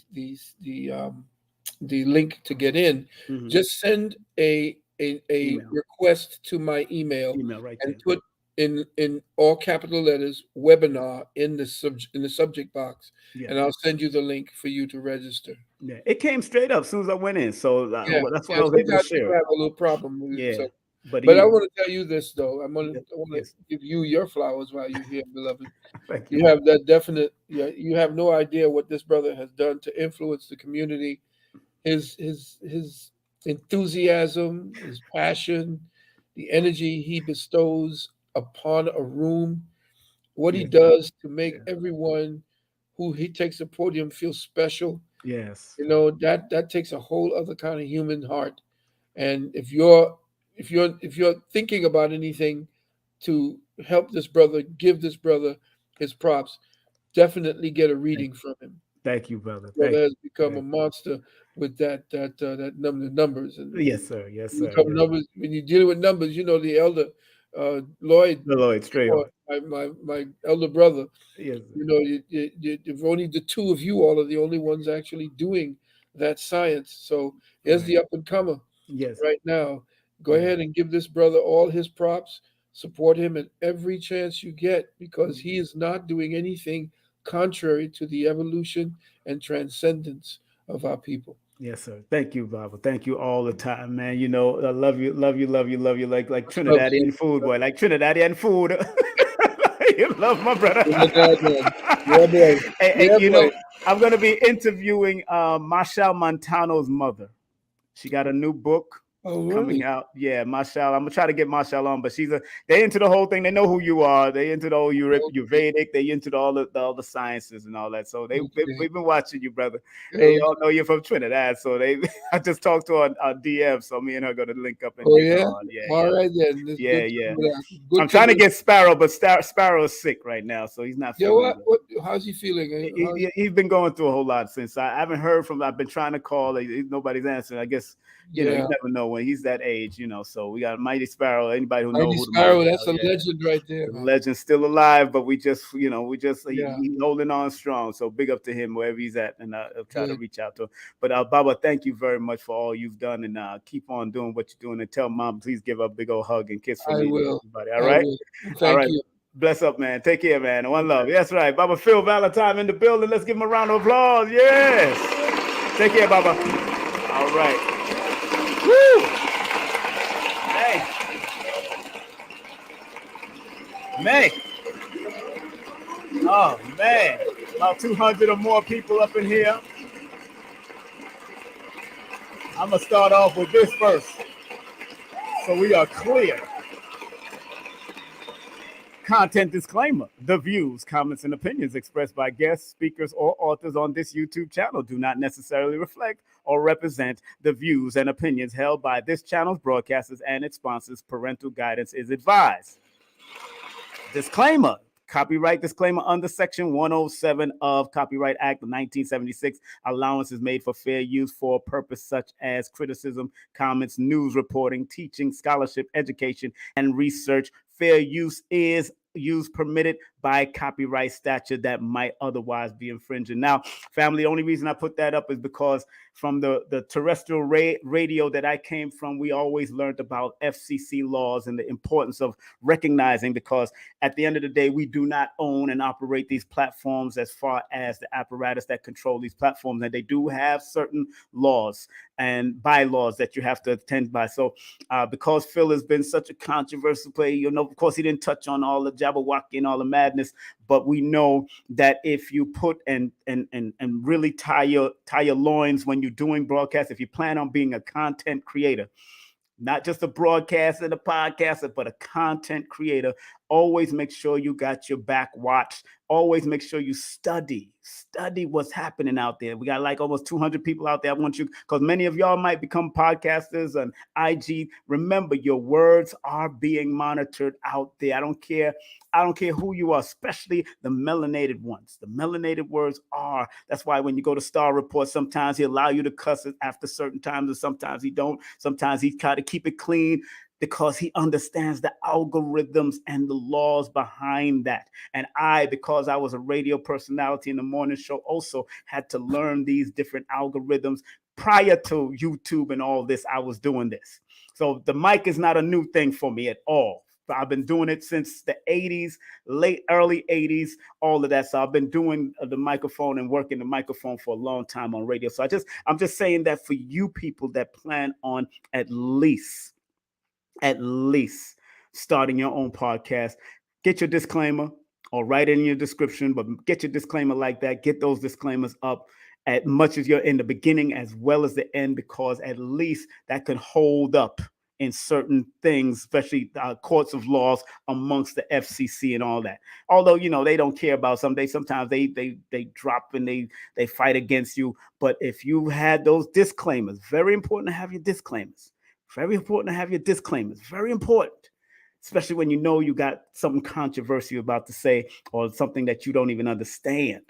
link to get in, just send a request to my email Right and there. put in all capital letters webinar in the subject box, and I'll send you the link for you to register. Yeah, it came straight up as soon as I went in, so that's why I was able to Sometimes share people it. have a little problem with it. So. But But I want to tell you this though. I want to Yes. give you your flowers while you're here, beloved. Thank You you. have that definite. You have no idea what this brother has done to influence the community. His enthusiasm, his passion, the energy he bestows upon a room, what he does to make everyone who he takes the podium feel special. Yes. That takes a whole other kind of human heart. And if you're thinking about anything to help this brother, give this brother his props, definitely get a reading from him. Thank you, brother. Brother Thank has become a you. monster with that numbers and Yes, sir. Yes, you sir. become numbers. When you're dealing with numbers, the elder Lloyd, The Lloyd, straight up. my elder brother. Yes. If only the two of you all are the only ones actually doing that science. So here's the up and comer Yes. right now. Go ahead and give this brother all his props. Support him at every chance you get, because he is not doing anything contrary to the evolution and transcendence of our people. Yes, sir. Thank you, Baba. Thank you all the time, man. I love you, love you, love you, love you, like Love to you. Trinidadian food, boy, like Trinidadian food. You love my brother. Yeah, boy. Hey, Yeah, boy. I'm going to be interviewing Marshall Montano's mother. She got a new book. Oh, coming really? out. Yeah, Marshall. I'm gonna try to get Marshall on, but they into the whole thing. They know who you are. They into the whole Okay. Vedic. They into all the sciences and all that. So Okay. we've been watching you, brother. They Okay. all know you're from Trinidad. So they I just talked to her on DM. So me and her gonna link up and Oh, get yeah. on. Yeah, All right then. It's yeah, good to yeah. know that. I'm Good to trying to know. get Sparrow, but Sparrow is sick right now, so he's not Yeah. feeling What? good. What? How's he feeling? How's, He's been going through a whole lot since I haven't heard from. I've been trying to call. Nobody's answering. I guess you yeah. never know when he's that age. So we got Mighty Sparrow. Anybody who know Mighty who the Mighty Sparrow. That's Sparrow? a Yeah, legend right there, the man. legend's still alive, but Yeah. he's holding on strong. So big up to him wherever he's at, and I'll try to Good. reach out to him. But Baba, thank you very much for all you've done, and keep on doing what you're doing. And tell Mom, please give her a big old hug and kiss for I me and will. everybody. All I right. will. And All thank right. you. Bless up, man. Take care, man. One love. Yes, right. Baba Phil Valentine in the building. Let's give him a round of applause. Yes. Take care, Baba. All right. Woo! Hey, man. Oh, man. About 200 or more people up in here. I'm going to start off with this first so we are clear. Content disclaimer. The views, comments, and opinions expressed by guests, speakers, or authors on this YouTube channel do not necessarily reflect or represent the views and opinions held by this channel's broadcasters and its sponsors. Parental guidance is advised. Disclaimer. Copyright disclaimer under Section 107 of Copyright Act of 1976. Allowance is made for fair use for a purpose such as criticism, comments, news reporting, teaching, scholarship, education, and research. Fair use permitted by copyright statute that might otherwise be infringing. Now, family, the only reason I put that up is because from the terrestrial radio that I came from, we always learned about FCC laws and the importance of recognizing, because at the end of the day, we do not own and operate these platforms as far as the apparatus that control these platforms. And they do have certain laws and bylaws that you have to attend by. So because Phil has been such a controversial player, of course, he didn't touch on all the Jabberwocky and all the madness, but we know that if you put and really tie your loins when you're doing broadcast, if you plan on being a content creator, not just a broadcaster and a podcaster, but a content creator, always make sure you got your back watched. Always make sure you study what's happening out there. We got like almost 200 people out there. I want you, because many of y'all might become podcasters on IG. Remember, your words are being monitored out there. I don't care who you are, especially the melanated ones. The melanated words are. That's why when you go to Star Report, sometimes he allow you to cuss it after certain times, and sometimes he don't. Sometimes he try to keep it clean because he understands the algorithms and the laws behind that. And because I was a radio personality in the morning show, also had to learn these different algorithms. Prior to YouTube and all this, I was doing this. So the mic is not a new thing for me at all. I've been doing it since the 80s, early 80s, all of that. So I've been doing the microphone and working the microphone for a long time on radio. So I'm just saying that for you people that plan on at least starting your own podcast, get your disclaimer or write it in your description, but get your disclaimer like that. Get those disclaimers up as much as you're in the beginning as well as the end, because at least that can hold up in certain things, especially courts of laws amongst the FCC and all that. Although they don't care about some. Sometimes they drop and they fight against you. But if you had those disclaimers, very important to have your disclaimers. Very important to have your disclaimers. Very important, especially when you got something controversial about to say or something that you don't even understand.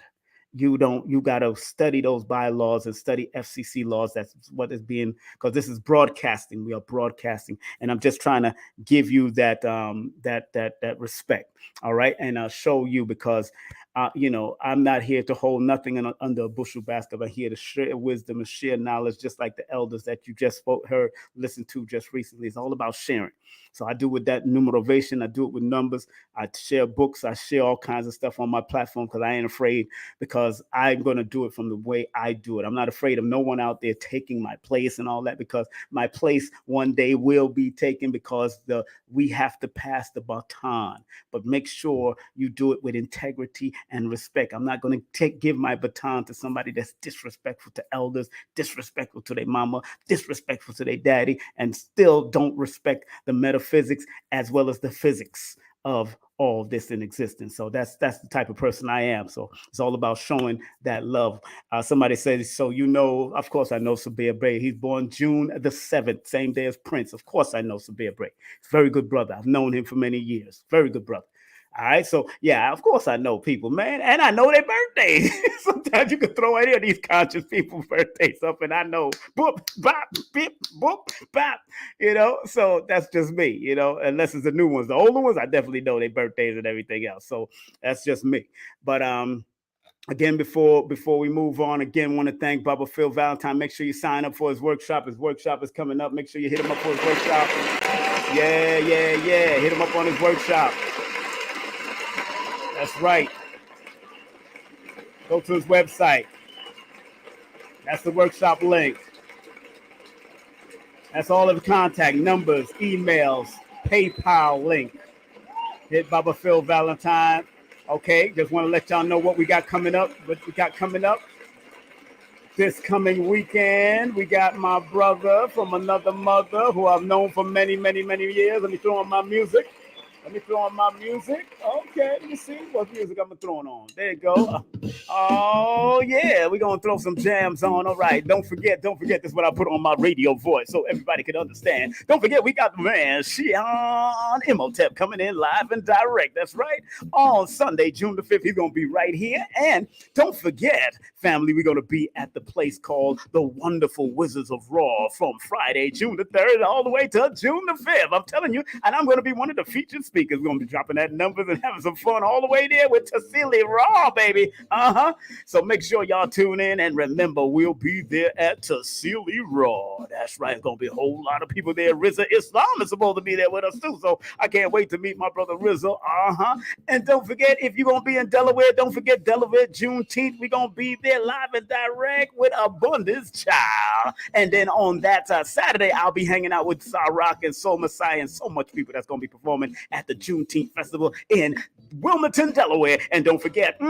You got to study those bylaws and study FCC laws. That's what is being, because this is broadcasting. We are broadcasting, and I'm just trying to give you that respect. All right, and I'll show you, because I'm not here to hold nothing under a bushel basket. I'm here to share wisdom and share knowledge, just like the elders that you just listened to just recently. It's all about sharing. So I do with that numeration. I do it with numbers. I share books. I share all kinds of stuff on my platform, because I ain't afraid, because I'm going to do it from the way I do it. I'm not afraid of no one out there taking my place and all that, because my place one day will be taken, because we have to pass the baton. But make sure you do it with integrity and respect. I'm not going to give my baton to somebody that's disrespectful to elders, disrespectful to their mama, disrespectful to their daddy, and still don't respect the metaphysics as well as the physics of all this in existence. So that's the type of person I am. So it's all about showing that love. Somebody says, so you know, of course I know Sabir Bey. He's born June the 7th, same day as Prince. Of course I know Sabir Bey. Very good brother. I've known him for many years. Very good brother. All right, so yeah, of course I know people, man, and I know their birthdays. Sometimes you can throw any of these conscious people's birthdays up, and I know boop, bop, beep, boop, bop, you know. So that's just me, you know. Unless it's the new ones, the older ones, I definitely know their birthdays and everything else. So that's just me. But again, before we move on, again, want to thank Bubba Phil Valentine. Make sure you sign up for his workshop. His workshop is coming up. Make sure you hit him up for his workshop. Yeah. Hit him up on his workshop. That's right. Go to his website. That's the workshop link. That's all of the contact numbers, emails, PayPal link. Hit Bubba Phil Valentine. Okay, just want to let y'all know what we got coming up. This coming weekend, we got my brother from another mother who I've known for many, many, many years. Let me throw on my music. Okay, let me see what music I'm throwing on. There you go. Oh, yeah, we're going to throw some jams on. All right, don't forget, this is what I put on my radio voice so everybody can understand. Don't forget, we got the man, Shion Imhotep, coming in live and direct. That's right. On Sunday, June the 5th, he's going to be right here. And don't forget, family, we're going to be at the place called The Wonderful Wizards of Raw from Friday, June the 3rd, all the way to June the 5th. I'm telling you, and I'm going to be one of the featured speakers. We're going to be dropping that numbers and having some fun all the way there with Tassili Raw, baby. So make sure y'all tune in, and remember, we'll be there at Tassili Raw. That's right. It's going to be a whole lot of people there. Rizza Islam is supposed to be there with us too, so I can't wait to meet my brother Rizza. And don't forget, if you're going to be in Delaware, don't forget Delaware Juneteenth. We're going to be there live and direct with Abundance Child. And then on that Saturday, I'll be hanging out with Rock and Soul Messiah and so much people that's going to be performing at the Juneteenth Festival in Wilmington, Delaware. And don't forget,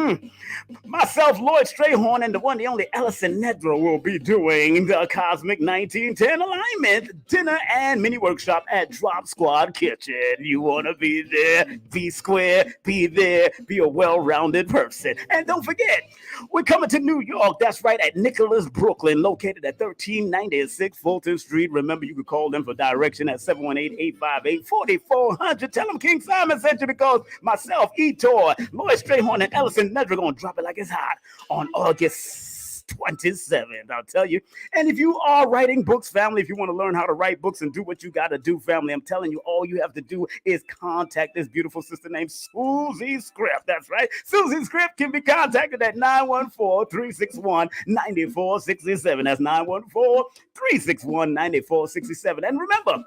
myself, Lloyd Strayhorn, and the one, the only Ellison Nedra will be doing the Cosmic 1910 Alignment Dinner and Mini Workshop at Drop Squad Kitchen. You want to be there, be square, be there, be a well-rounded person. And don't forget, we're coming to New York. That's right, at Nicholas, Brooklyn, located at 1396 Fulton Street. Remember, you can call them for direction at 718-858-4400. Tell them King Simon sent you, because myself, Etor, Lloyd Strayhorn, and Ellison Nedra going to drop it like it's hot on August 27th, I'll tell you. And if you are writing books, family, if you want to learn how to write books and do what you got to do, family, I'm telling you, all you have to do is contact this beautiful sister named Susie Script. That's right. Susie Script can be contacted at 914-361-9467. That's 914-361-9467. And remember,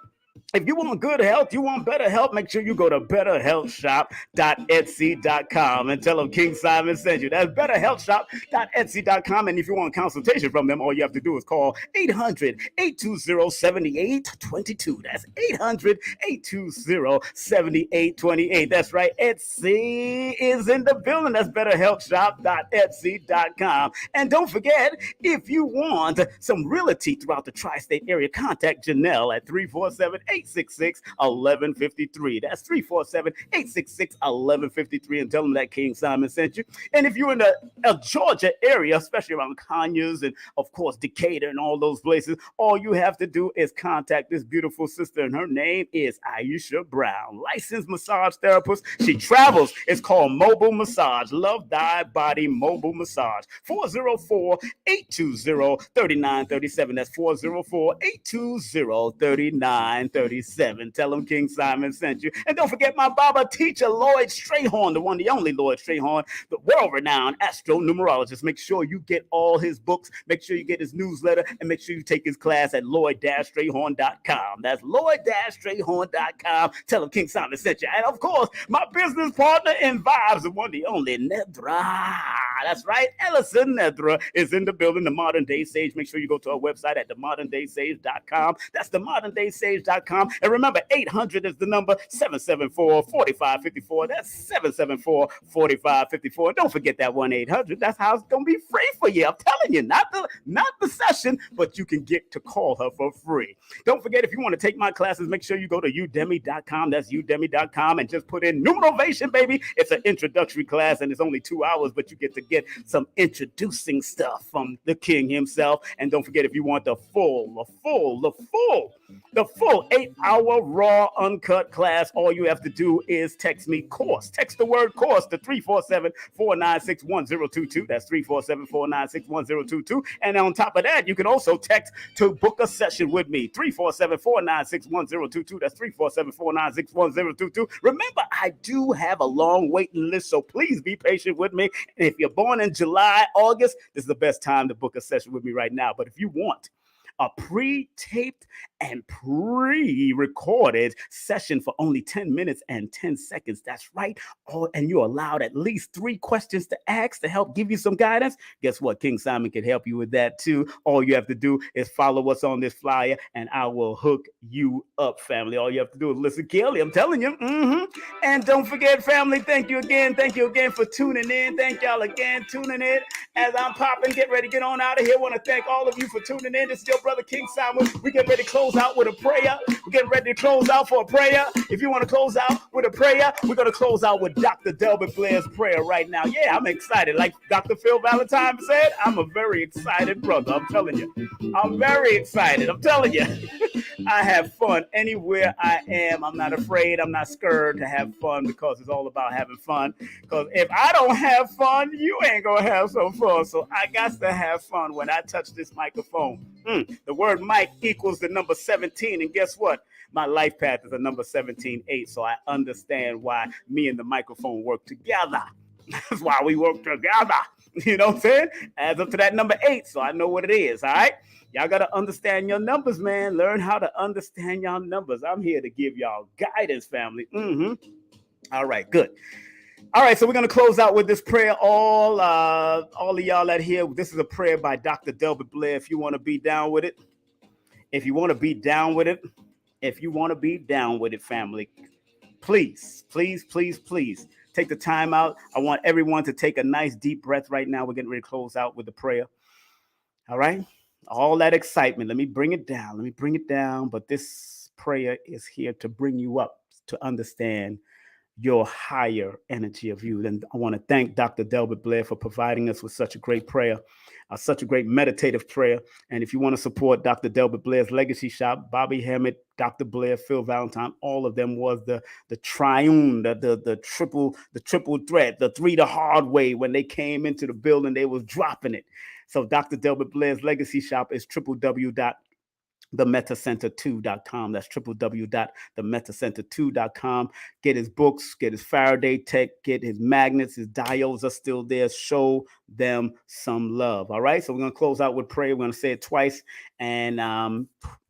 if you want good health, you want better health, make sure you go to betterhealthshop.etsy.com and tell them King Simon sent you. That's betterhealthshop.etsy.com. And if you want a consultation from them, all you have to do is call 800-820-7822. That's 800-820-7828. That's right. Etsy is in the building. That's betterhealthshop.etsy.com. And don't forget, if you want some realty throughout the tri-state area, contact Janelle at 347-866-1153. That's 347-866-1153, and tell them that King Simon sent you. And if you're in the Georgia area, especially around Conyers and, of course, Decatur and all those places, all you have to do is contact this beautiful sister, and her name is Aisha Brown, licensed massage therapist. She travels. It's called Mobile Massage. Love Thy Body Mobile Massage. 404-820-3937. That's 404-820-3937. Tell them King Simon sent you. And don't forget my Baba teacher, Lloyd Strayhorn, the one, the only Lloyd Strayhorn, the world-renowned astro-numerologist. Make sure you get all his books. Make sure you get his newsletter, and make sure you take his class at lloyd-strayhorn.com. That's lloyd-strayhorn.com. Tell him King Simon sent you. And of course, my business partner in vibes, the one, the only Nedra. That's right. Ellison Nedra is in the building, the Modern Day Sage. Make sure you go to our website at themoderndaySage.com. That's themoderndaySage.com. And remember, 800 is the number, 774-4554. That's 774-4554. Don't forget that 1-800. That's how it's going to be free for you. I'm telling you, not the session, but you can get to call her for free. Don't forget, if you want to take my classes, make sure you go to udemy.com. That's udemy.com, and just put in Numerovation, baby. It's an introductory class, and it's only 2 hours, but you get to get some introducing stuff from the king himself. And don't forget, if you want the full 8-hour raw uncut class, all you have to do is text me course. Text the word course to 347-496-1022. That's 347-496-1022. And on top of that, you can also text to book a session with me. 347-496-1022. That's 347-496-1022. Remember, I do have a long waiting list, so please be patient with me. And if you're born in July, August, this is the best time to book a session with me right now. But if you want a pre-taped and pre-recorded session for only 10 minutes and 10 seconds. That's right. Oh, and you're allowed at least 3 questions to ask to help give you some guidance. Guess what? King Simon can help you with that too. All you have to do is follow us on this flyer and I will hook you up, family. All you have to do is listen carefully. I'm telling you. And don't forget, family, thank you again. Thank you again for tuning in. Thank y'all again tuning in. As I'm popping, get ready to get on out of here. I want to thank all of you for tuning in. This is your brother King Simon. We get ready to close out with a prayer. We're getting ready to close out for a prayer. If you want to close out with a prayer, we're going to close out with Dr. Delbert Blair's prayer right now. Yeah, I'm excited. Like Dr. Phil Valentine said, I'm a very excited brother. I'm telling you. I'm very excited. I'm telling you. I have fun anywhere I am. I'm not afraid. I'm not scared to have fun because it's all about having fun. Because if I don't have fun, you ain't going to have some fun. So I got to have fun when I touch this microphone. The word mic equals the number 17. And guess what? My life path is a number 17-8. So I understand why me and the microphone work together. That's why we work together. You know what I'm saying? Adds up to that number 8. So I know what it is. All right. Y'all got to understand your numbers, man. Learn how to understand y'all numbers. I'm here to give y'all guidance, family. All right, good. All right, so we're going to close out with this prayer. All of y'all that here, this is a prayer by Dr. Delbert Blair. If you want to be down with it, family, please take the time out. I want everyone to take a nice deep breath right now. We're getting ready to close out with the prayer. All right. All that excitement. Let me bring it down. But this prayer is here to bring you up to understand your higher energy of you. And I want to thank Dr. Delbert Blair for providing us with such a great prayer, such a great meditative prayer. And if you want to support Dr. Delbert Blair's legacy shop, Bobby Hammett, Dr. Blair, Phil Valentine, all of them was the triune, the triple threat, the 3 the hard way. When they came into the building, they was dropping it. So Dr. Delbert Blair's legacy shop is www.themetacenter2.com. That's www.themetacenter2.com. Get his books, get his Faraday tech, get his magnets, his diodes are still there. Show them some love. All right. So we're going to close out with prayer. We're going to say it twice. And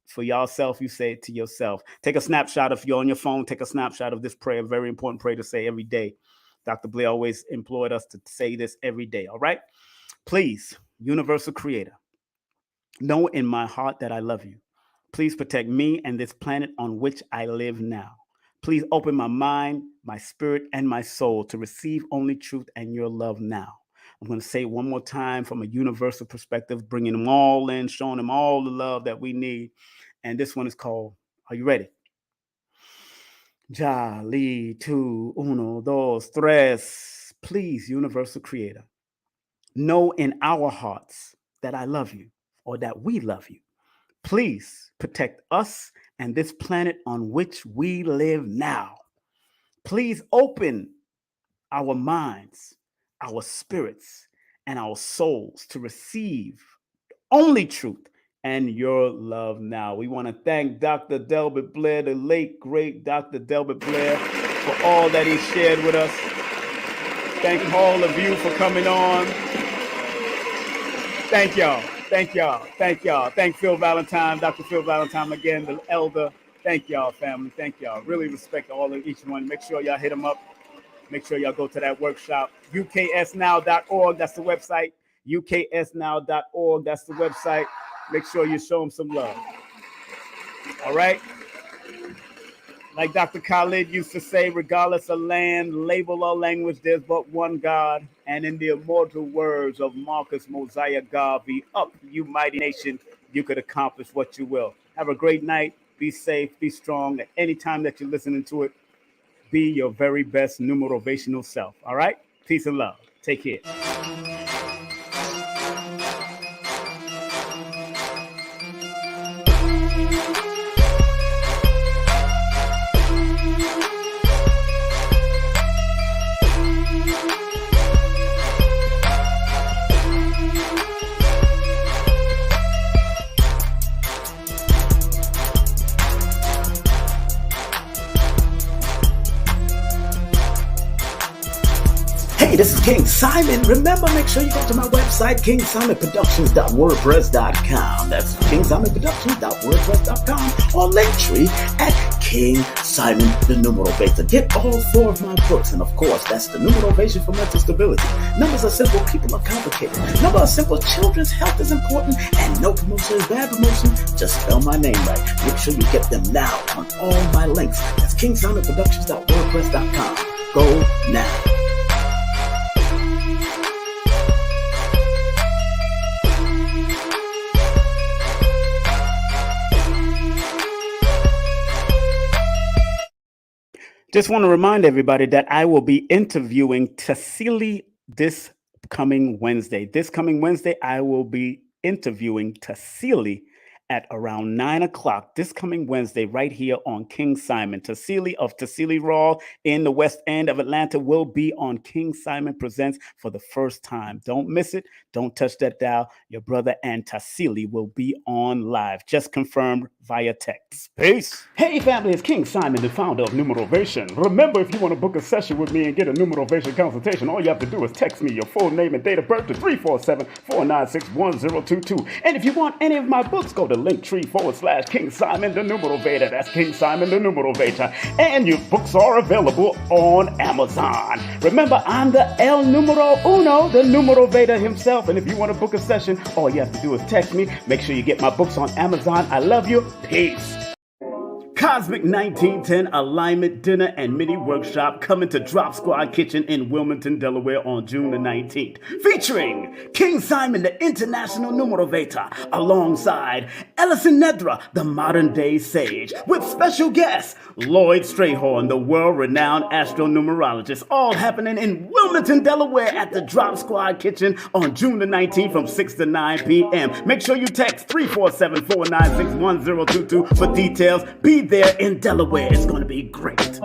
for yourself, you say it to yourself. Take a snapshot. If you're on your phone, take a snapshot of this prayer. Very important prayer to say every day. Dr. Blair always implored us to say this every day. All right. Please, Universal Creator, know in my heart that I love you. Please protect me and this planet on which I live now. Please open my mind, my spirit, and my soul to receive only truth and your love now. I'm going to say it one more time from a universal perspective, bringing them all in, showing them all the love that we need. And this one is called, are you ready? Ja, li, tu, uno, dos, tres. Please, Universal Creator, know in our hearts that I love you or that we love you. Please protect us and this planet on which we live now. Please open our minds, our spirits, and our souls to receive only truth and your love now. We want to thank Dr. Delbert Blair, the late, great Dr. Delbert Blair, for all that he shared with us. Thank all of you for coming on. Thank y'all. Thank Phil Valentine, Dr. Phil Valentine again, the elder. Thank y'all, family. Thank y'all. Really respect all of each one. Make sure y'all hit them up. Make sure y'all go to that workshop. uksnow.org, that's the website. uksnow.org, that's the website. Make sure you show them some love. All right? Like Dr. Khalid used to say, regardless of land, label, or language, there's but one God. And in the immortal words of Marcus Mosiah Garvey, up, you mighty nation, you could accomplish what you will. Have a great night. Be safe, be strong. At any time that you're listening to it, be your very best new motivational self. All right? Peace and love. Take care. Hey, this is King Simon. Remember, make sure you go to my website, kingsimonproductions.wordpress.com. That's kingsimonproductions.wordpress.com or Linktree at King Simon the Numeral Beta. Get all 4 of my books, and of course, that's the New Motivation for Mental Stability. Numbers are simple, people are complicated. Numbers are simple, children's health is important, and no promotion is bad promotion. Just spell my name right. Make sure you get them now on all my links. That's kingsimonproductions.wordpress.com. Go now. Just want to remind everybody that I will be interviewing Tassili this coming Wednesday. This coming Wednesday, I will be interviewing Tassili at around 9 o'clock this coming Wednesday, right here on King Simon. Tassili of Tassili Raw in the West End of Atlanta will be on King Simon Presents for the first time. Don't miss it. Don't touch that dial. Your brother and Tassili will be on live. Just confirmed via text. Peace. Hey, family, it's King Simon, the founder of New Motivation. Remember, if you want to book a session with me and get a New Motivation consultation, all you have to do is text me your full name and date of birth to 347-496-1022. And if you want any of my books, go to Linktree/King Simon the New Motivator. That's King Simon the New Motivator. And your books are available on Amazon. Remember, I'm the El Numero Uno, the New Motivator himself. And if you want to book a session, all you have to do is text me. Make sure you get my books on Amazon. I love you. Peace. Cosmic 1910 Alignment Dinner and Mini Workshop coming to Drop Squad Kitchen in Wilmington, Delaware on June the 19th. Featuring King Simon, the International Numerovator, alongside Ellison Nedra, the Modern Day Sage, with special guests Lloyd Strayhorn, the world-renowned astronumerologist, all happening in Wilmington, Delaware at the Drop Squad Kitchen on June the 19th from 6 to 9 p.m. Make sure you text 347-496-1022 for details. Be there in Delaware. It's going to be great.